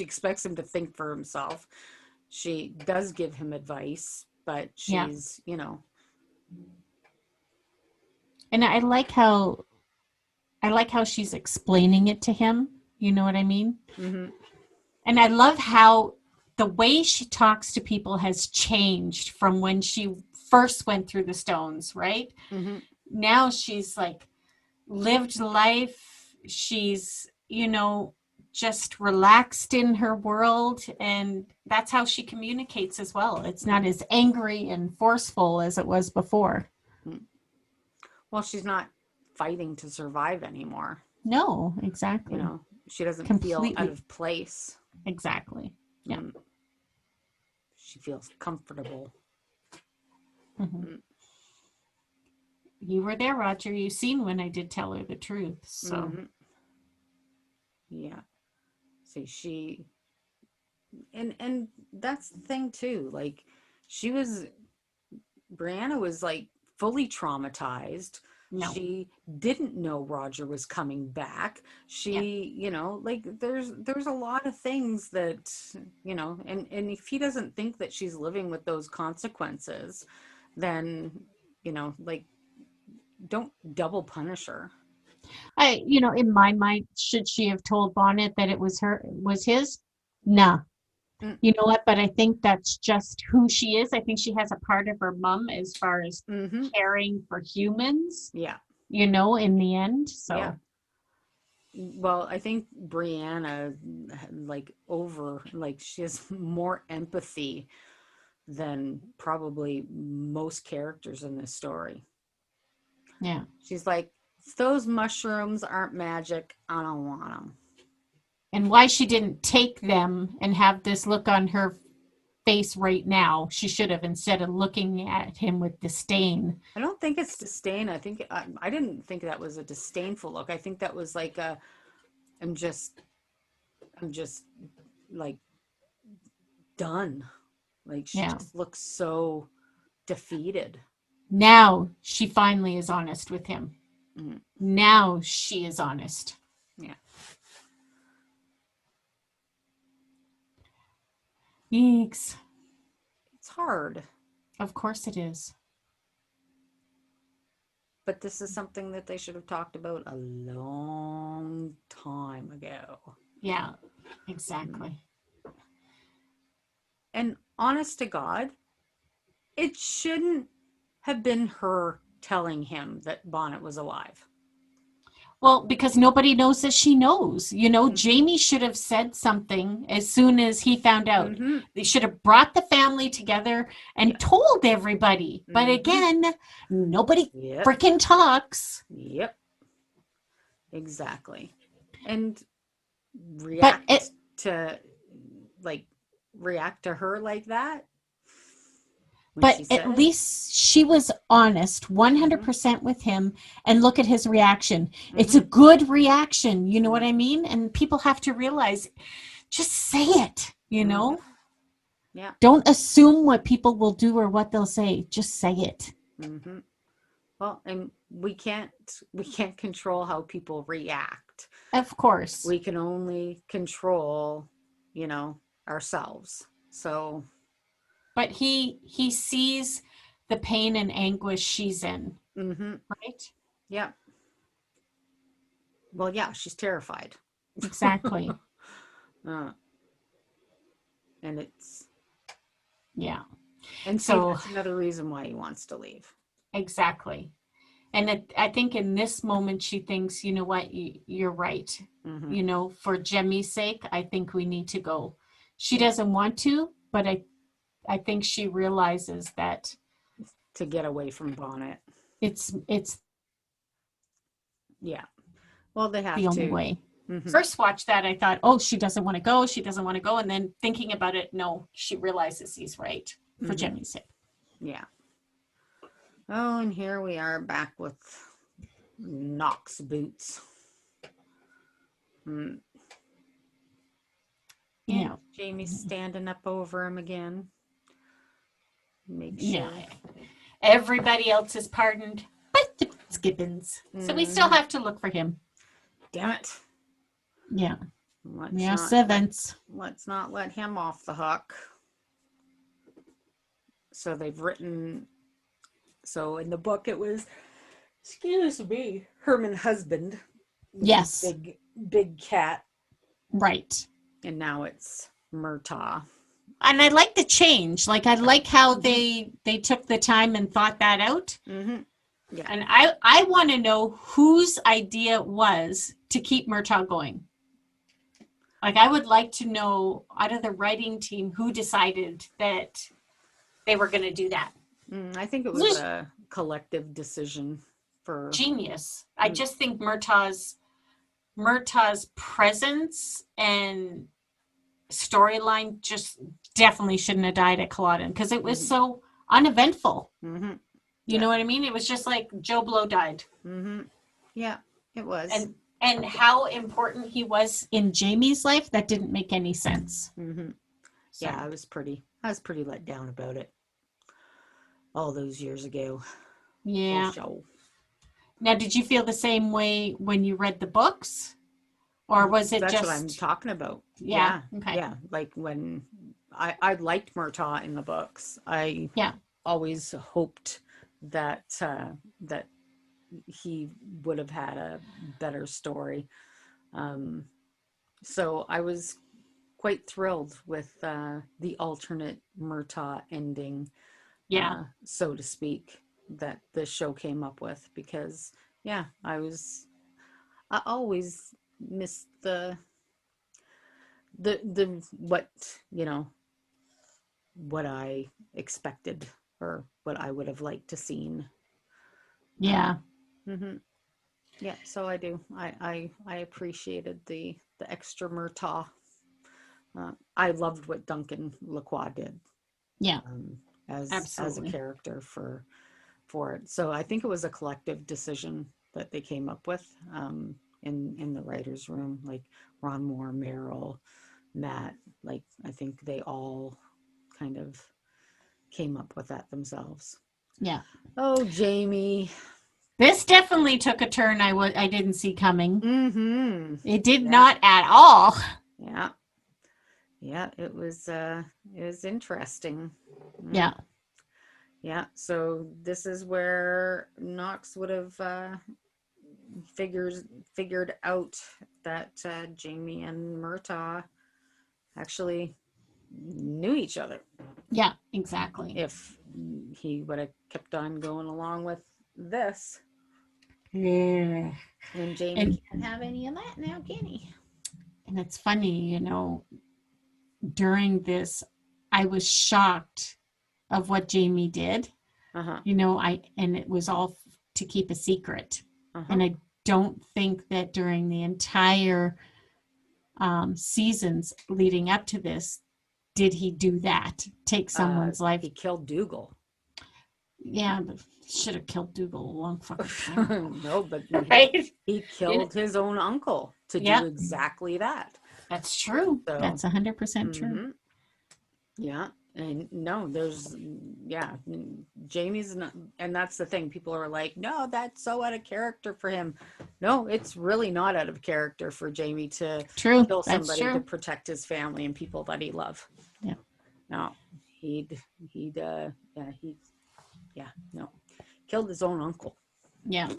[SPEAKER 2] expects him to think for himself. She does give him advice, but she's,
[SPEAKER 1] And I like how she's explaining it to him. You know what I mean?
[SPEAKER 2] Mm-hmm.
[SPEAKER 1] And I love how the way she talks to people has changed from when she first went through the stones, right?
[SPEAKER 2] Mm-hmm.
[SPEAKER 1] Now she's like lived life. She's, just relaxed in her world. And that's how she communicates as well. It's not as angry and forceful as it was before.
[SPEAKER 2] Well, she's not fighting to survive anymore.
[SPEAKER 1] No, exactly.
[SPEAKER 2] She doesn't feel out of place.
[SPEAKER 1] Exactly. Yeah.
[SPEAKER 2] She feels comfortable.
[SPEAKER 1] Mm-hmm. You were there, Roger. You seen when I did tell her the truth. So
[SPEAKER 2] yeah. See, she and that's the thing too. Like Brianna was like fully traumatized. No. She didn't know Roger was coming back. She, like there's a lot of things that, and if he doesn't think that she's living with those consequences, then, like don't double punish her.
[SPEAKER 1] In my mind, should she have told Bonnet that it was his? Nah. You know what? But I think that's just who she is. I think she has a part of her mom as far as caring for humans.
[SPEAKER 2] Yeah.
[SPEAKER 1] In the end. So.
[SPEAKER 2] Yeah. Well, I think Brianna, she has more empathy than probably most characters in this story.
[SPEAKER 1] Yeah.
[SPEAKER 2] She's like, if those mushrooms aren't magic, I don't want them.
[SPEAKER 1] And why she didn't take them and have this look on her face right now, she should have, instead of looking at him with disdain.
[SPEAKER 2] I don't think it's disdain. I didn't think that was a disdainful look. I think that was like I'm just, I'm just like done. Like she
[SPEAKER 1] Yeah.
[SPEAKER 2] just looks so defeated.
[SPEAKER 1] Now she finally is honest with him.
[SPEAKER 2] Mm.
[SPEAKER 1] Now she is honest.
[SPEAKER 2] Yeah.
[SPEAKER 1] Yikes.
[SPEAKER 2] It's hard.
[SPEAKER 1] Of course it is.
[SPEAKER 2] But this is something that they should have talked about a long time ago.
[SPEAKER 1] Yeah, exactly.
[SPEAKER 2] And honest to God, it shouldn't have been her telling him that Bonnet was alive.
[SPEAKER 1] Well, because nobody knows that she knows. You know,
[SPEAKER 2] Mm-hmm.
[SPEAKER 1] Jamie should have said something as soon as he found out.
[SPEAKER 2] Mm-hmm.
[SPEAKER 1] They should have brought the family together and told everybody. But
[SPEAKER 2] Mm-hmm.
[SPEAKER 1] again, nobody
[SPEAKER 2] Yep.
[SPEAKER 1] freaking talks.
[SPEAKER 2] Yep. Exactly. And react to her like that.
[SPEAKER 1] But at least she was honest 100% with him, and look at his reaction. Mm-hmm. It's a good reaction. You know what I mean? And people have to realize, just say it, you know?
[SPEAKER 2] Yeah.
[SPEAKER 1] Don't assume what people will do or what they'll say. Just say it.
[SPEAKER 2] Mm-hmm. Well, and we can't control how people react.
[SPEAKER 1] Of course.
[SPEAKER 2] We can only control, ourselves. So.
[SPEAKER 1] But he sees the pain and anguish she's in.
[SPEAKER 2] Mm-hmm.
[SPEAKER 1] Right?
[SPEAKER 2] Yeah. Well, yeah, she's terrified.
[SPEAKER 1] Exactly.
[SPEAKER 2] And it's.
[SPEAKER 1] Yeah.
[SPEAKER 2] And so that's another reason why he wants to leave.
[SPEAKER 1] Exactly. And I think in this moment, she thinks, you know what, you're right. Mm-hmm. You know, for Jemmy's sake, I think we need to go. She doesn't want to, but I think she realizes that
[SPEAKER 2] to get away from Bonnet,
[SPEAKER 1] it's
[SPEAKER 2] yeah. Well, they have
[SPEAKER 1] the only way.
[SPEAKER 2] Mm-hmm.
[SPEAKER 1] First watch that, I thought, oh, she doesn't want to go. She doesn't want to go. And then thinking about it, no, she realizes he's right for Jemmy's sake.
[SPEAKER 2] Yeah. Oh, and here we are back with Knox boots. Yeah. Jamie's standing up over him again. Make sure.
[SPEAKER 1] Yeah. Everybody else is pardoned but the Skippins. So we still have to look for him.
[SPEAKER 2] Damn it.
[SPEAKER 1] Yeah.
[SPEAKER 2] Let's not let him off the hook. So they've written. So in the book it was, excuse me, Herman Husband.
[SPEAKER 1] Yes.
[SPEAKER 2] Big cat.
[SPEAKER 1] Right.
[SPEAKER 2] And now it's Murtaugh.
[SPEAKER 1] And I like the change. Like, I like how they took the time and thought that out.
[SPEAKER 2] Mm-hmm. Yeah.
[SPEAKER 1] And I want to know whose idea it was to keep Murtaugh going. Like, I would like to know out of the writing team who decided that they were going to do that.
[SPEAKER 2] I think it was a collective decision for
[SPEAKER 1] genius. I just think Murtaugh's presence and storyline just definitely shouldn't have died at Culloden because it was so uneventful.
[SPEAKER 2] Mm-hmm.
[SPEAKER 1] You know what I mean? It was just like Joe Blow died.
[SPEAKER 2] Mm-hmm. Yeah, it was.
[SPEAKER 1] And how important he was in Jamie's life, that didn't make any sense.
[SPEAKER 2] Mm-hmm. So. Yeah, I was pretty let down about it all those years ago.
[SPEAKER 1] Yeah. Now, did you feel the same way when you read the books? Or was it
[SPEAKER 2] That's
[SPEAKER 1] just...
[SPEAKER 2] what I'm talking about.
[SPEAKER 1] Yeah. Okay.
[SPEAKER 2] Yeah. Like when I liked Murtaugh in the books. I always hoped that that he would have had a better story. So I was quite thrilled with the alternate Murtaugh ending, so to speak, that the show came up with, because I always missed the what, you know, what I expected or what I would have liked to seen.
[SPEAKER 1] Yeah.
[SPEAKER 2] Mm-hmm. Yeah, so I do. I appreciated the extra Murtaugh. I loved what Duncan Lacroix did.
[SPEAKER 1] Yeah.
[SPEAKER 2] As a
[SPEAKER 1] Absolutely.
[SPEAKER 2] character for it. So I think it was a collective decision that they came up with in the writers' room, like Ron Moore, Meryl, Matt. Like I think they all kind of came up with that themselves.
[SPEAKER 1] Yeah.
[SPEAKER 2] Oh, Jamie.
[SPEAKER 1] This definitely took a turn I didn't see coming.
[SPEAKER 2] Mm-hmm.
[SPEAKER 1] It did
[SPEAKER 2] Yeah.
[SPEAKER 1] not at all.
[SPEAKER 2] Yeah. Yeah, it was interesting.
[SPEAKER 1] Yeah.
[SPEAKER 2] Yeah, so this is where Knox would have figured out that Jamie and Murtaugh actually knew each other.
[SPEAKER 1] Yeah, exactly.
[SPEAKER 2] If he would have kept on going along with this,
[SPEAKER 1] Yeah.
[SPEAKER 2] and Jamie can't have any of that now, can he?
[SPEAKER 1] And it's funny, during this, I was shocked of what Jamie did.
[SPEAKER 2] Uh-huh.
[SPEAKER 1] And it was all to keep a secret.
[SPEAKER 2] Uh-huh.
[SPEAKER 1] And I don't think that during the entire seasons leading up to this, did he do that? Take someone's life?
[SPEAKER 2] He killed Dougal.
[SPEAKER 1] Yeah, but should have killed Dougal a long fucking time ago.
[SPEAKER 2] No, but
[SPEAKER 1] Right?
[SPEAKER 2] he killed his own uncle to
[SPEAKER 1] Yeah.
[SPEAKER 2] do exactly that.
[SPEAKER 1] That's true.
[SPEAKER 2] So,
[SPEAKER 1] that's 100% true.
[SPEAKER 2] Yeah. And no, Jamie's not, and that's the thing. People are like, no, that's so out of character for him. No, it's really not out of character for Jamie to kill somebody to protect his family and people that he loves.
[SPEAKER 1] Yeah.
[SPEAKER 2] No, killed his own uncle.
[SPEAKER 1] Yeah.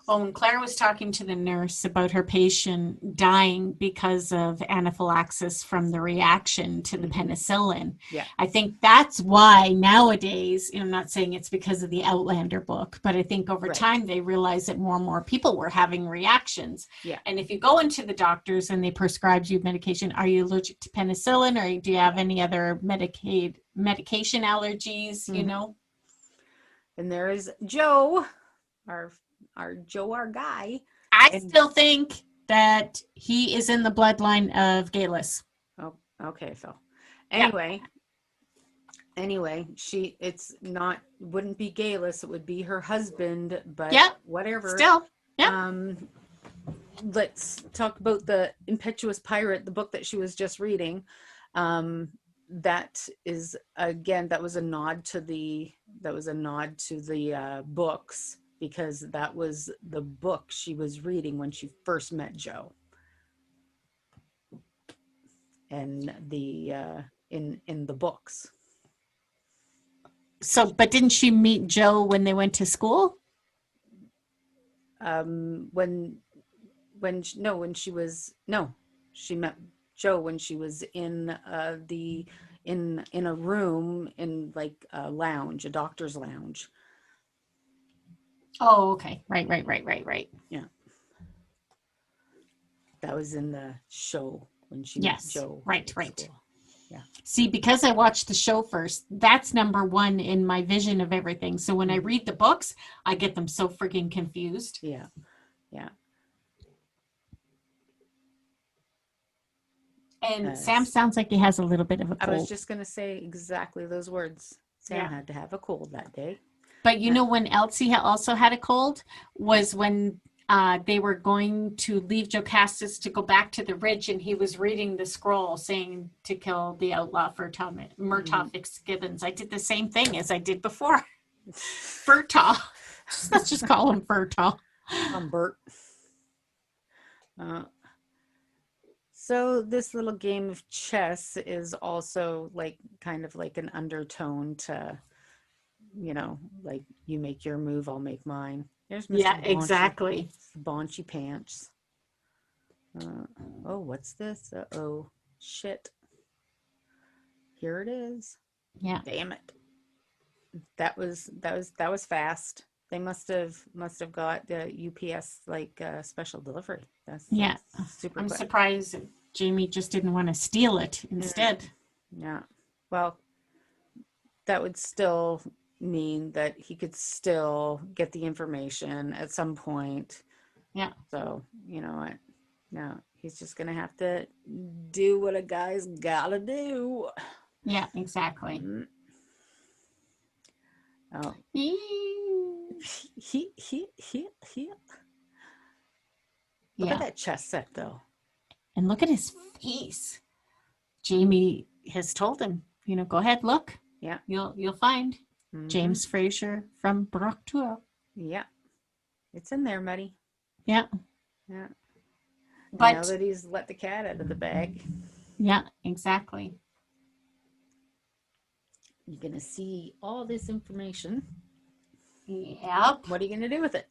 [SPEAKER 1] Oh, and Claire was talking to the nurse about her patient dying because of anaphylaxis from the reaction to the penicillin.
[SPEAKER 2] Yeah.
[SPEAKER 1] I think that's why nowadays, I'm not saying it's because of the Outlander book, but I think over time they realized that more and more people were having reactions.
[SPEAKER 2] Yeah.
[SPEAKER 1] And if you go into the doctors and they prescribe you medication, are you allergic to penicillin or do you have any other medication allergies,
[SPEAKER 2] And there is Joe, our guy.
[SPEAKER 1] I still think that he is in the bloodline of Galus.
[SPEAKER 2] Oh, okay, Phil. Anyway, wouldn't be Galus, it would be her husband, but whatever.
[SPEAKER 1] Still.
[SPEAKER 2] Let's talk about the Impetuous Pirate, the book that she was just reading. That is, again, that was a nod to the books, because that was the book she was reading when she first met Joe. And the in the books.
[SPEAKER 1] So, but didn't she meet Joe when they went to school?
[SPEAKER 2] She met Joe when she was in in a room in like a lounge, a doctor's lounge.
[SPEAKER 1] Oh, okay. Right.
[SPEAKER 2] Yeah. That was in the show when she met Joe.
[SPEAKER 1] Right.
[SPEAKER 2] Yeah.
[SPEAKER 1] See, because I watched the show first, that's number one in my vision of everything. So when I read the books, I get them so freaking confused.
[SPEAKER 2] Yeah.
[SPEAKER 1] And Sam sounds like he has a little bit of a cold.
[SPEAKER 2] I was just going to say exactly those words. Sam had to have a cold that day.
[SPEAKER 1] But when Elsie also had a cold was when they were going to leave Jocastus to go back to the ridge, and he was reading the scroll saying to kill the outlaw Murtaugh Fitzgibbons. I did the same thing as I did before. Furtaugh. Let's just call him Furtaugh.
[SPEAKER 2] Bert. So this little game of chess is also like kind of like an undertone to, like you make your move, I'll make mine. There's Mr.
[SPEAKER 1] Yeah,
[SPEAKER 2] Baunchy,
[SPEAKER 1] exactly.
[SPEAKER 2] Baunchy pants. Oh, what's this? Oh, shit. Here it is.
[SPEAKER 1] Yeah.
[SPEAKER 2] Damn it. That was fast. They must have got the UPS like special delivery. That's
[SPEAKER 1] Yeah.
[SPEAKER 2] super
[SPEAKER 1] I'm
[SPEAKER 2] quick.
[SPEAKER 1] surprised that Jamie just didn't want to steal it instead.
[SPEAKER 2] Yeah. Well, that would still mean that he could still get the information at some point.
[SPEAKER 1] Yeah.
[SPEAKER 2] So, you know what? No, he's just going to have to do what a guy's got to do.
[SPEAKER 1] Yeah, exactly.
[SPEAKER 2] Oh. Look at that chest set, though.
[SPEAKER 1] And look at his face. Jamie has told him, you know, go ahead, look.
[SPEAKER 2] Yeah.
[SPEAKER 1] You'll find James Fraser from Brocktour.
[SPEAKER 2] Yeah. It's in there, Muddy.
[SPEAKER 1] Yeah.
[SPEAKER 2] Yeah.
[SPEAKER 1] But
[SPEAKER 2] now that he's let the cat out of the bag.
[SPEAKER 1] Yeah, exactly.
[SPEAKER 2] You're going to see all this information.
[SPEAKER 1] Yep.
[SPEAKER 2] What are you going to do with it?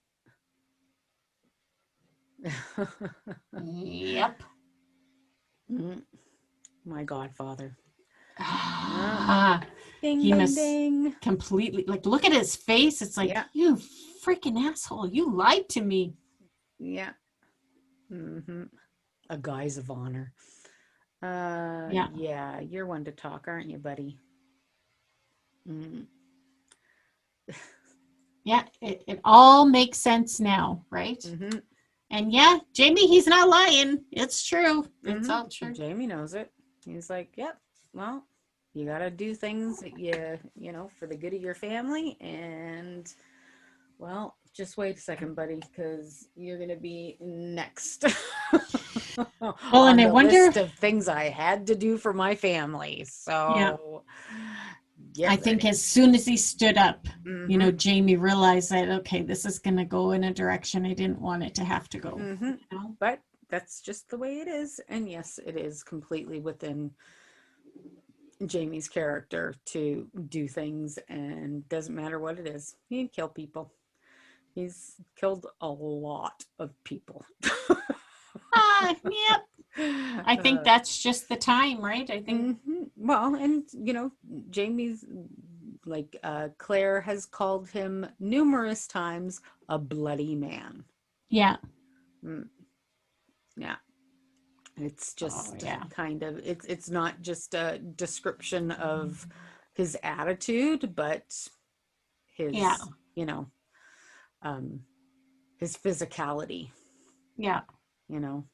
[SPEAKER 1] Yep.
[SPEAKER 2] My godfather.
[SPEAKER 1] Ding, he must ding. Completely, like, look at his face. It's like, you freaking asshole. You lied to me.
[SPEAKER 2] Yeah. A guise of honor. Yeah, you're one to talk, aren't you, buddy?
[SPEAKER 1] Yeah, it all makes sense now, right? And yeah, Jamie, he's not lying. It's true. It's all true.
[SPEAKER 2] Jamie knows it. He's like, yep, well, you got to do things that you know, for the good of your family. And, well, just wait a second, buddy, because you're going to be next.
[SPEAKER 1] Well, and I wonder
[SPEAKER 2] list of things I had to do for my family. So,
[SPEAKER 1] I think as soon as he stood up, you know, Jamie realized that, okay, this is going to go in a direction I didn't want it to have to go. You know?
[SPEAKER 2] But that's just the way it is. And yes, it is completely within Jamie's character to do things, and doesn't matter what it is. He can kill people. He's killed a lot of people.
[SPEAKER 1] Yep. I think that's just the time, right? I think.
[SPEAKER 2] Well, and you know, Jamie's like Claire has called him numerous times a bloody man.
[SPEAKER 1] Yeah.
[SPEAKER 2] Yeah. It's just kind of it's not just a description of his attitude, but his you know, his physicality.
[SPEAKER 1] Yeah.
[SPEAKER 2] You know,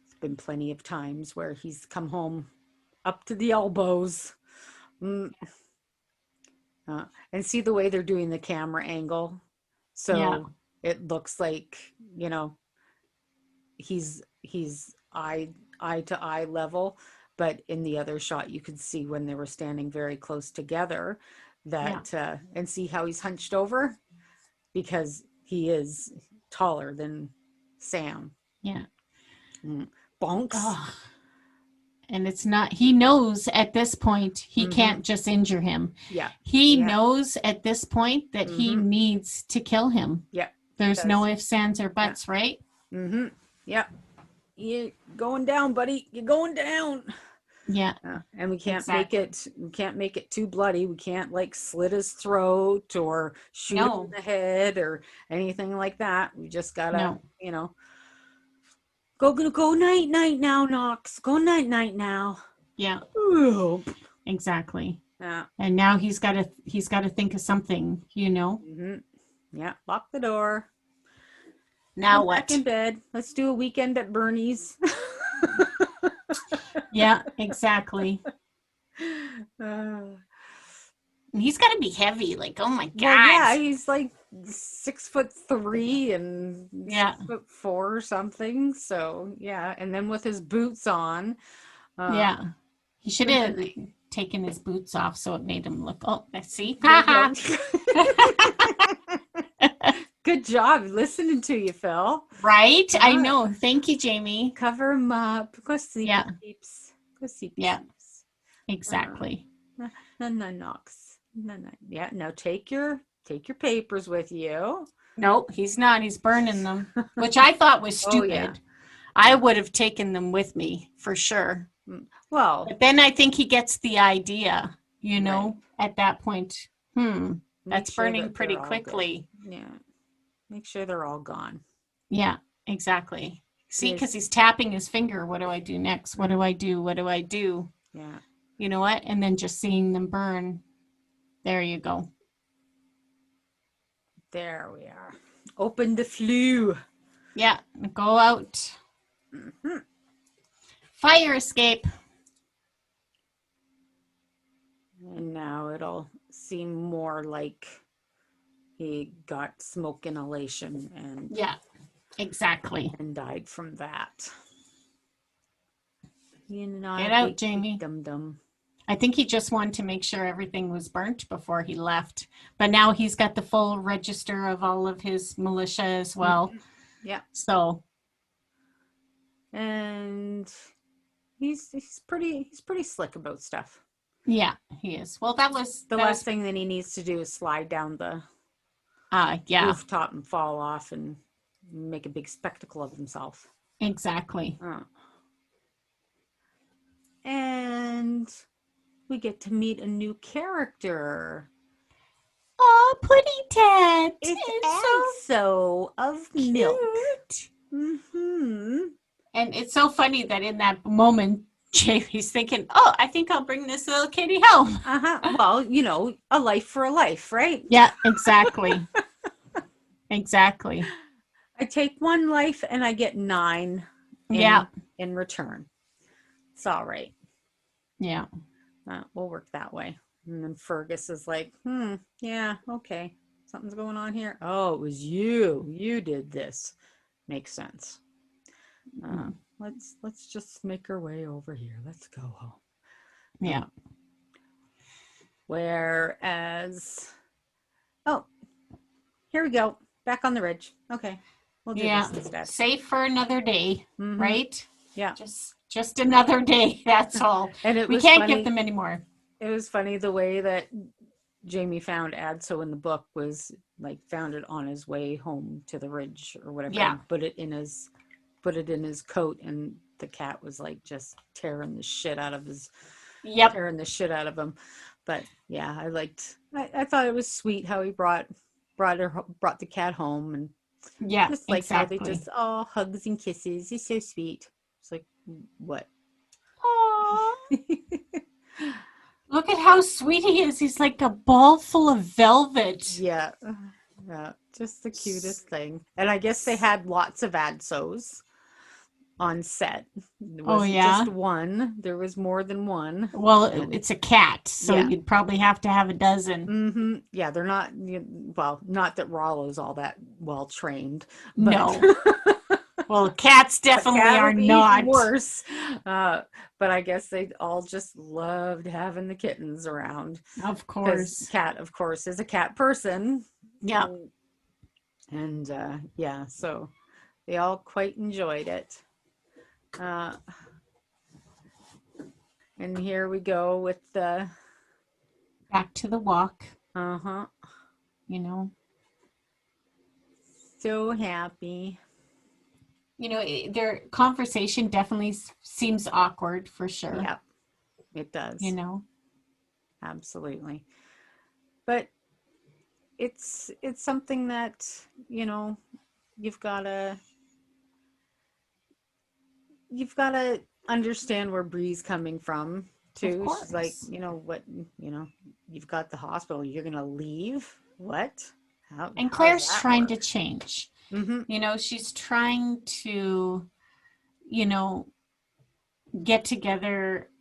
[SPEAKER 2] it's been plenty of times where he's come home up to the elbows. And see the way they're doing the camera angle. So it looks like, you know, he's eye to eye level, but in the other shot you could see when they were standing very close together that and see how he's hunched over because he is taller than Sam.
[SPEAKER 1] Yeah.
[SPEAKER 2] Bonks.
[SPEAKER 1] Oh. And it's not, he knows at this point he can't just injure him.
[SPEAKER 2] Yeah.
[SPEAKER 1] He knows at this point that he needs to kill him.
[SPEAKER 2] Yeah.
[SPEAKER 1] There's no ifs, ands, or buts, right?
[SPEAKER 2] Yeah. You're going down, buddy. You're going down.
[SPEAKER 1] Yeah.
[SPEAKER 2] And we can't make it too bloody. We can't like slit his throat or shoot him in the head or anything like that. We just gotta, you know, go night now, Knox. Go night now.
[SPEAKER 1] Yeah.
[SPEAKER 2] Ooh.
[SPEAKER 1] Exactly.
[SPEAKER 2] Yeah.
[SPEAKER 1] And now he's got to think of something, you know.
[SPEAKER 2] Yeah. Lock the door.
[SPEAKER 1] Now
[SPEAKER 2] Go
[SPEAKER 1] what?
[SPEAKER 2] Back in bed. Let's do a weekend at Bernie's.
[SPEAKER 1] Yeah, exactly. He's got to be heavy. Like, oh my God.
[SPEAKER 2] Well, yeah, he's like 6'3" and 6'4" or something. So yeah, and then with his boots on.
[SPEAKER 1] He should have taken his boots off so it made him look. Oh, let's see.
[SPEAKER 2] Good job listening to you, Phil.
[SPEAKER 1] Right? I know. Thank you, Jamie.
[SPEAKER 2] Cover him up. Go sleep, peeps. Go sleep.
[SPEAKER 1] Yeah. Exactly.
[SPEAKER 2] No, Knox. No. Yeah. Now take your papers with you.
[SPEAKER 1] Nope, he's not. He's burning them, which I thought was stupid.
[SPEAKER 2] Yeah.
[SPEAKER 1] I would have taken them with me for sure.
[SPEAKER 2] Well,
[SPEAKER 1] but then I think he gets the idea, you know, at that point. That's
[SPEAKER 2] sure
[SPEAKER 1] burning
[SPEAKER 2] that
[SPEAKER 1] pretty
[SPEAKER 2] they're all good.
[SPEAKER 1] quickly.
[SPEAKER 2] Yeah. Make sure they're all gone.
[SPEAKER 1] Yeah, exactly. See,
[SPEAKER 2] Yes.
[SPEAKER 1] because he's tapping his finger. What do I do next? What do I do? What do I do?
[SPEAKER 2] Yeah.
[SPEAKER 1] You know what? And then just seeing them burn. There you go.
[SPEAKER 2] There we are. Open the flue.
[SPEAKER 1] Yeah, go out.
[SPEAKER 2] Mm-hmm.
[SPEAKER 1] Fire escape.
[SPEAKER 2] And now it'll seem more like he got smoke inhalation and
[SPEAKER 1] Yeah, exactly.
[SPEAKER 2] and died from that. You're not
[SPEAKER 1] Get
[SPEAKER 2] a
[SPEAKER 1] out,
[SPEAKER 2] big
[SPEAKER 1] Jamie.
[SPEAKER 2] dum-dum.
[SPEAKER 1] I think he just wanted to make sure everything was burnt before he left. But now he's got the full register of all of his militia as well.
[SPEAKER 2] Yeah.
[SPEAKER 1] So,
[SPEAKER 2] And he's pretty slick about stuff.
[SPEAKER 1] yeah, he is. Well, that was
[SPEAKER 2] The last thing that he needs to do is slide down the
[SPEAKER 1] yeah,
[SPEAKER 2] rooftop and fall off and make a big spectacle of himself.
[SPEAKER 1] exactly.
[SPEAKER 2] And we get to meet a new character.
[SPEAKER 1] Oh, Putty Tat.
[SPEAKER 2] It's so of
[SPEAKER 1] cute.
[SPEAKER 2] milk. Mm-hmm.
[SPEAKER 1] And it's so funny that in that moment, Jamie's thinking, oh, I think I'll bring this little kitty home.
[SPEAKER 2] Well, you know, a life for a life, right?
[SPEAKER 1] Yeah, exactly. Exactly.
[SPEAKER 2] I take one life and I get 9 in return. It's all right.
[SPEAKER 1] Yeah.
[SPEAKER 2] We'll work that way. And then Fergus is like, yeah, okay. Something's going on here. Oh, it was you. You did this. Makes sense. Let's just make our way over here. Let's go home.
[SPEAKER 1] Yeah.
[SPEAKER 2] Whereas, oh, here we go. Back on the ridge. Okay. We'll do this instead.
[SPEAKER 1] Safe for another day, right?
[SPEAKER 2] Yeah.
[SPEAKER 1] Just another day. That's all.
[SPEAKER 2] And
[SPEAKER 1] we can't give them any more.
[SPEAKER 2] It was funny the way that Jamie found Aaawww in the book was like found it on his way home to the ridge or whatever.
[SPEAKER 1] Yeah.
[SPEAKER 2] And put it in his coat, and the cat was like just tearing the shit out of him. But yeah, I thought it was sweet how he brought the cat home, and just like
[SPEAKER 1] exactly.
[SPEAKER 2] how they just hugs and kisses. It's so sweet. It's like, what?
[SPEAKER 1] Aww. Look at how sweet he is. He's like a ball full of velvet.
[SPEAKER 2] Yeah. Yeah. Just the cutest thing. And I guess they had lots of Aaawws on set. It wasn't just one. There was more than one.
[SPEAKER 1] Well, it's a cat, so you'd probably have to have a dozen.
[SPEAKER 2] Mm-hmm. Yeah, they're not, well, not that Rollo's all that well trained.
[SPEAKER 1] But... No. Well, cats definitely are not.
[SPEAKER 2] Worse. But I guess they all just loved having the kittens around.
[SPEAKER 1] Of course.
[SPEAKER 2] Cat, of course, is a cat person.
[SPEAKER 1] Yeah.
[SPEAKER 2] And so they all quite enjoyed it. And here we go with the
[SPEAKER 1] back to the walk.
[SPEAKER 2] You know. So happy.
[SPEAKER 1] You know, their conversation definitely seems awkward for sure.
[SPEAKER 2] Yeah, it does.
[SPEAKER 1] You know,
[SPEAKER 2] absolutely. But it's something that, you know, you've got to understand where Bree's coming from too. She's like, you know what, you know, you've got the hospital. You're gonna leave? What?
[SPEAKER 1] And Claire's trying to change.
[SPEAKER 2] Mm-hmm.
[SPEAKER 1] You know, she's trying to, you know, get together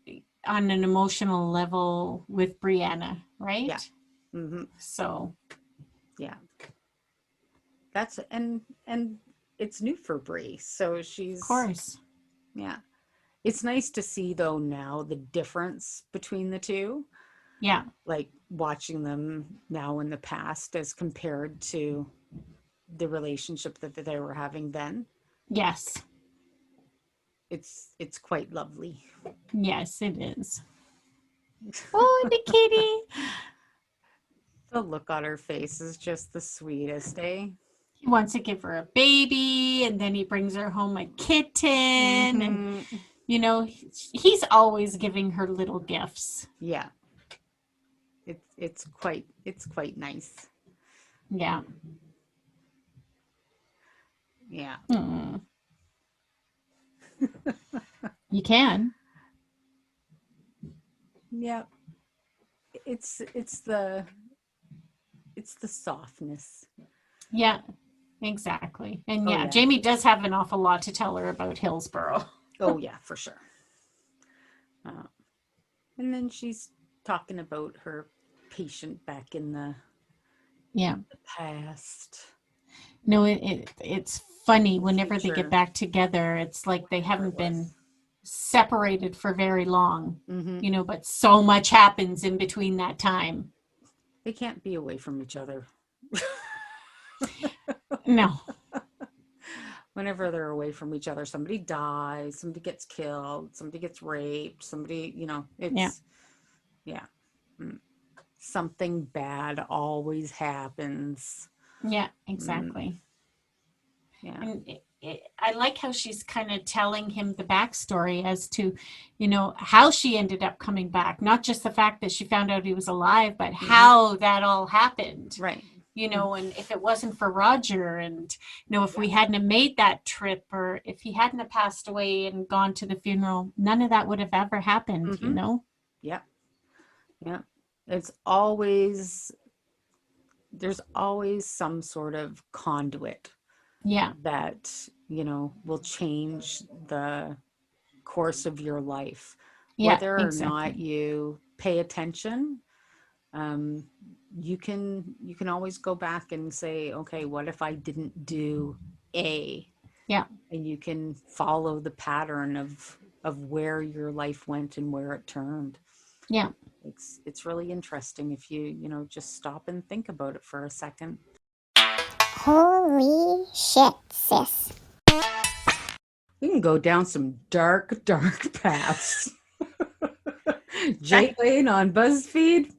[SPEAKER 1] on an emotional level with Brianna, right?
[SPEAKER 2] Yeah. Mm-hmm.
[SPEAKER 1] So,
[SPEAKER 2] yeah. That's and it's new for Bree, so she's,
[SPEAKER 1] of course,
[SPEAKER 2] yeah. It's nice to see though now the difference between the two.
[SPEAKER 1] Yeah.
[SPEAKER 2] Like watching them now in the past as compared to the relationship that they were having then.
[SPEAKER 1] Yes.
[SPEAKER 2] It's quite lovely.
[SPEAKER 1] Yes, it is. Oh, the kitty.
[SPEAKER 2] The look on her face is just the sweetest, eh?
[SPEAKER 1] He wants to give her a baby, and then he brings her home a kitten. And, you know, he's always giving her little gifts.
[SPEAKER 2] Yeah. it's quite nice.
[SPEAKER 1] Yeah.
[SPEAKER 2] Yeah.
[SPEAKER 1] Mm. You can.
[SPEAKER 2] Yeah. It's the softness.
[SPEAKER 1] Yeah, exactly. And
[SPEAKER 2] Oh
[SPEAKER 1] yeah,
[SPEAKER 2] yeah.
[SPEAKER 1] Jamie does have an awful lot to tell her about Hillsborough.
[SPEAKER 2] Oh yeah, for sure. And then she's talking about her patient back in the
[SPEAKER 1] Yeah.
[SPEAKER 2] past.
[SPEAKER 1] No, it's funny whenever they
[SPEAKER 2] Future.
[SPEAKER 1] get back together. It's like they haven't been separated for very long,
[SPEAKER 2] Mm-hmm.
[SPEAKER 1] but so much happens in between that time.
[SPEAKER 2] They can't be away from each other.
[SPEAKER 1] No.
[SPEAKER 2] Whenever they're away from each other, somebody dies, somebody gets killed, somebody gets raped, somebody, it's, yeah. Something bad always happens.
[SPEAKER 1] Yeah, exactly.
[SPEAKER 2] Yeah.
[SPEAKER 1] And I like how she's kind of telling him the backstory as to, how she ended up coming back. Not just the fact that she found out he was alive, but how that all happened.
[SPEAKER 2] Right.
[SPEAKER 1] And if it wasn't for Roger and, if we hadn't have made that trip or if he hadn't have passed away and gone to the funeral, none of that would have ever happened,
[SPEAKER 2] Yeah. Yeah. There's always some sort of conduit.
[SPEAKER 1] Yeah.
[SPEAKER 2] That, will change the course of your life.
[SPEAKER 1] Yeah,
[SPEAKER 2] Whether or
[SPEAKER 1] exactly.
[SPEAKER 2] not you pay attention, you can always go back and say, okay, what if I didn't do A?
[SPEAKER 1] Yeah.
[SPEAKER 2] And you can follow the pattern of where your life went and where it turned.
[SPEAKER 1] Yeah.
[SPEAKER 2] It's really interesting if you just stop and think about it for a second.
[SPEAKER 3] Holy shit, sis.
[SPEAKER 2] We can go down some dark paths. Jalen on BuzzFeed.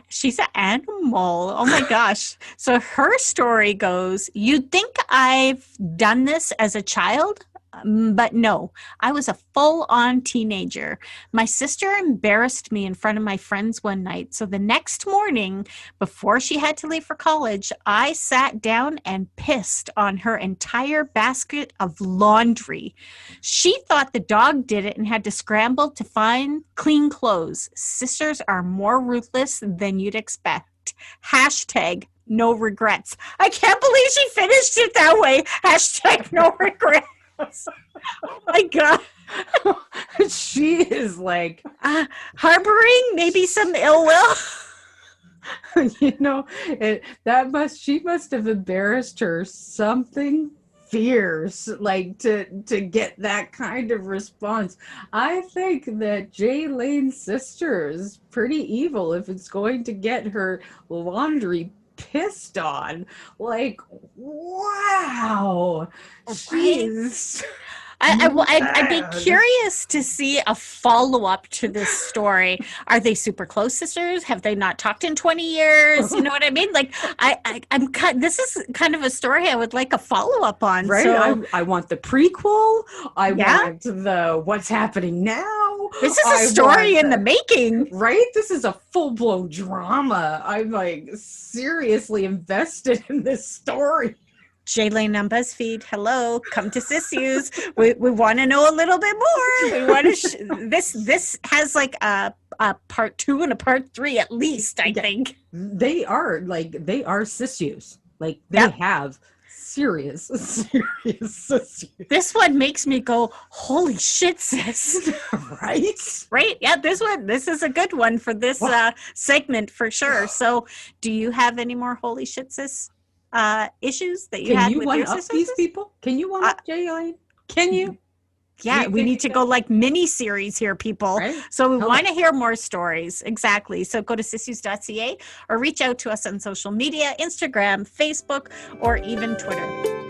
[SPEAKER 4] She's an animal. Oh my gosh. So her story goes, you'd think I've done this as a child, but no, I was a full-on teenager. My sister embarrassed me in front of my friends one night. So the next morning, before she had to leave for college, I sat down and pissed on her entire basket of laundry. She thought the dog did it and had to scramble to find clean clothes. Sisters are more ruthless than you'd expect. Hashtag no regrets. I can't believe she finished it that way. Hashtag no regrets. Oh my God.
[SPEAKER 2] She is like
[SPEAKER 4] harboring maybe some ill will.
[SPEAKER 2] She must have embarrassed her something fierce, like to get that kind of response. I think that Jay Lane's sister is pretty evil if it's going to get her laundry pissed on. Like, wow. She's
[SPEAKER 4] I'd be curious to see a follow-up to this story. Are they super close sisters? Have they not talked in 20 years? You know what I mean? Like, this is kind of a story I would like a follow-up on.
[SPEAKER 2] Right.
[SPEAKER 4] So,
[SPEAKER 2] I want the prequel. I want the what's happening now.
[SPEAKER 4] This is a story in the making.
[SPEAKER 2] Right? This is a full-blown drama. I'm like seriously invested in this story.
[SPEAKER 4] Jalen on BuzzFeed, hello, come to Sissues. We want to know a little bit more. We want to. This has like a part 2 and a part 3 at least. I think
[SPEAKER 2] they are sissues. Like they have serious sissues.
[SPEAKER 4] This one makes me go, holy shit, sis. Right? Yeah, this is a good one for this segment for sure. So, do you have any more holy shit, sis? Issues that you had with your sisters? Can you one-up
[SPEAKER 2] these people? Can you one-up Jay Lane? Can you?
[SPEAKER 4] Yeah, we need to go like mini series here, people. Right? So we want to hear more stories. Exactly. So go to sissues.ca or reach out to us on social media, Instagram, Facebook, or even Twitter.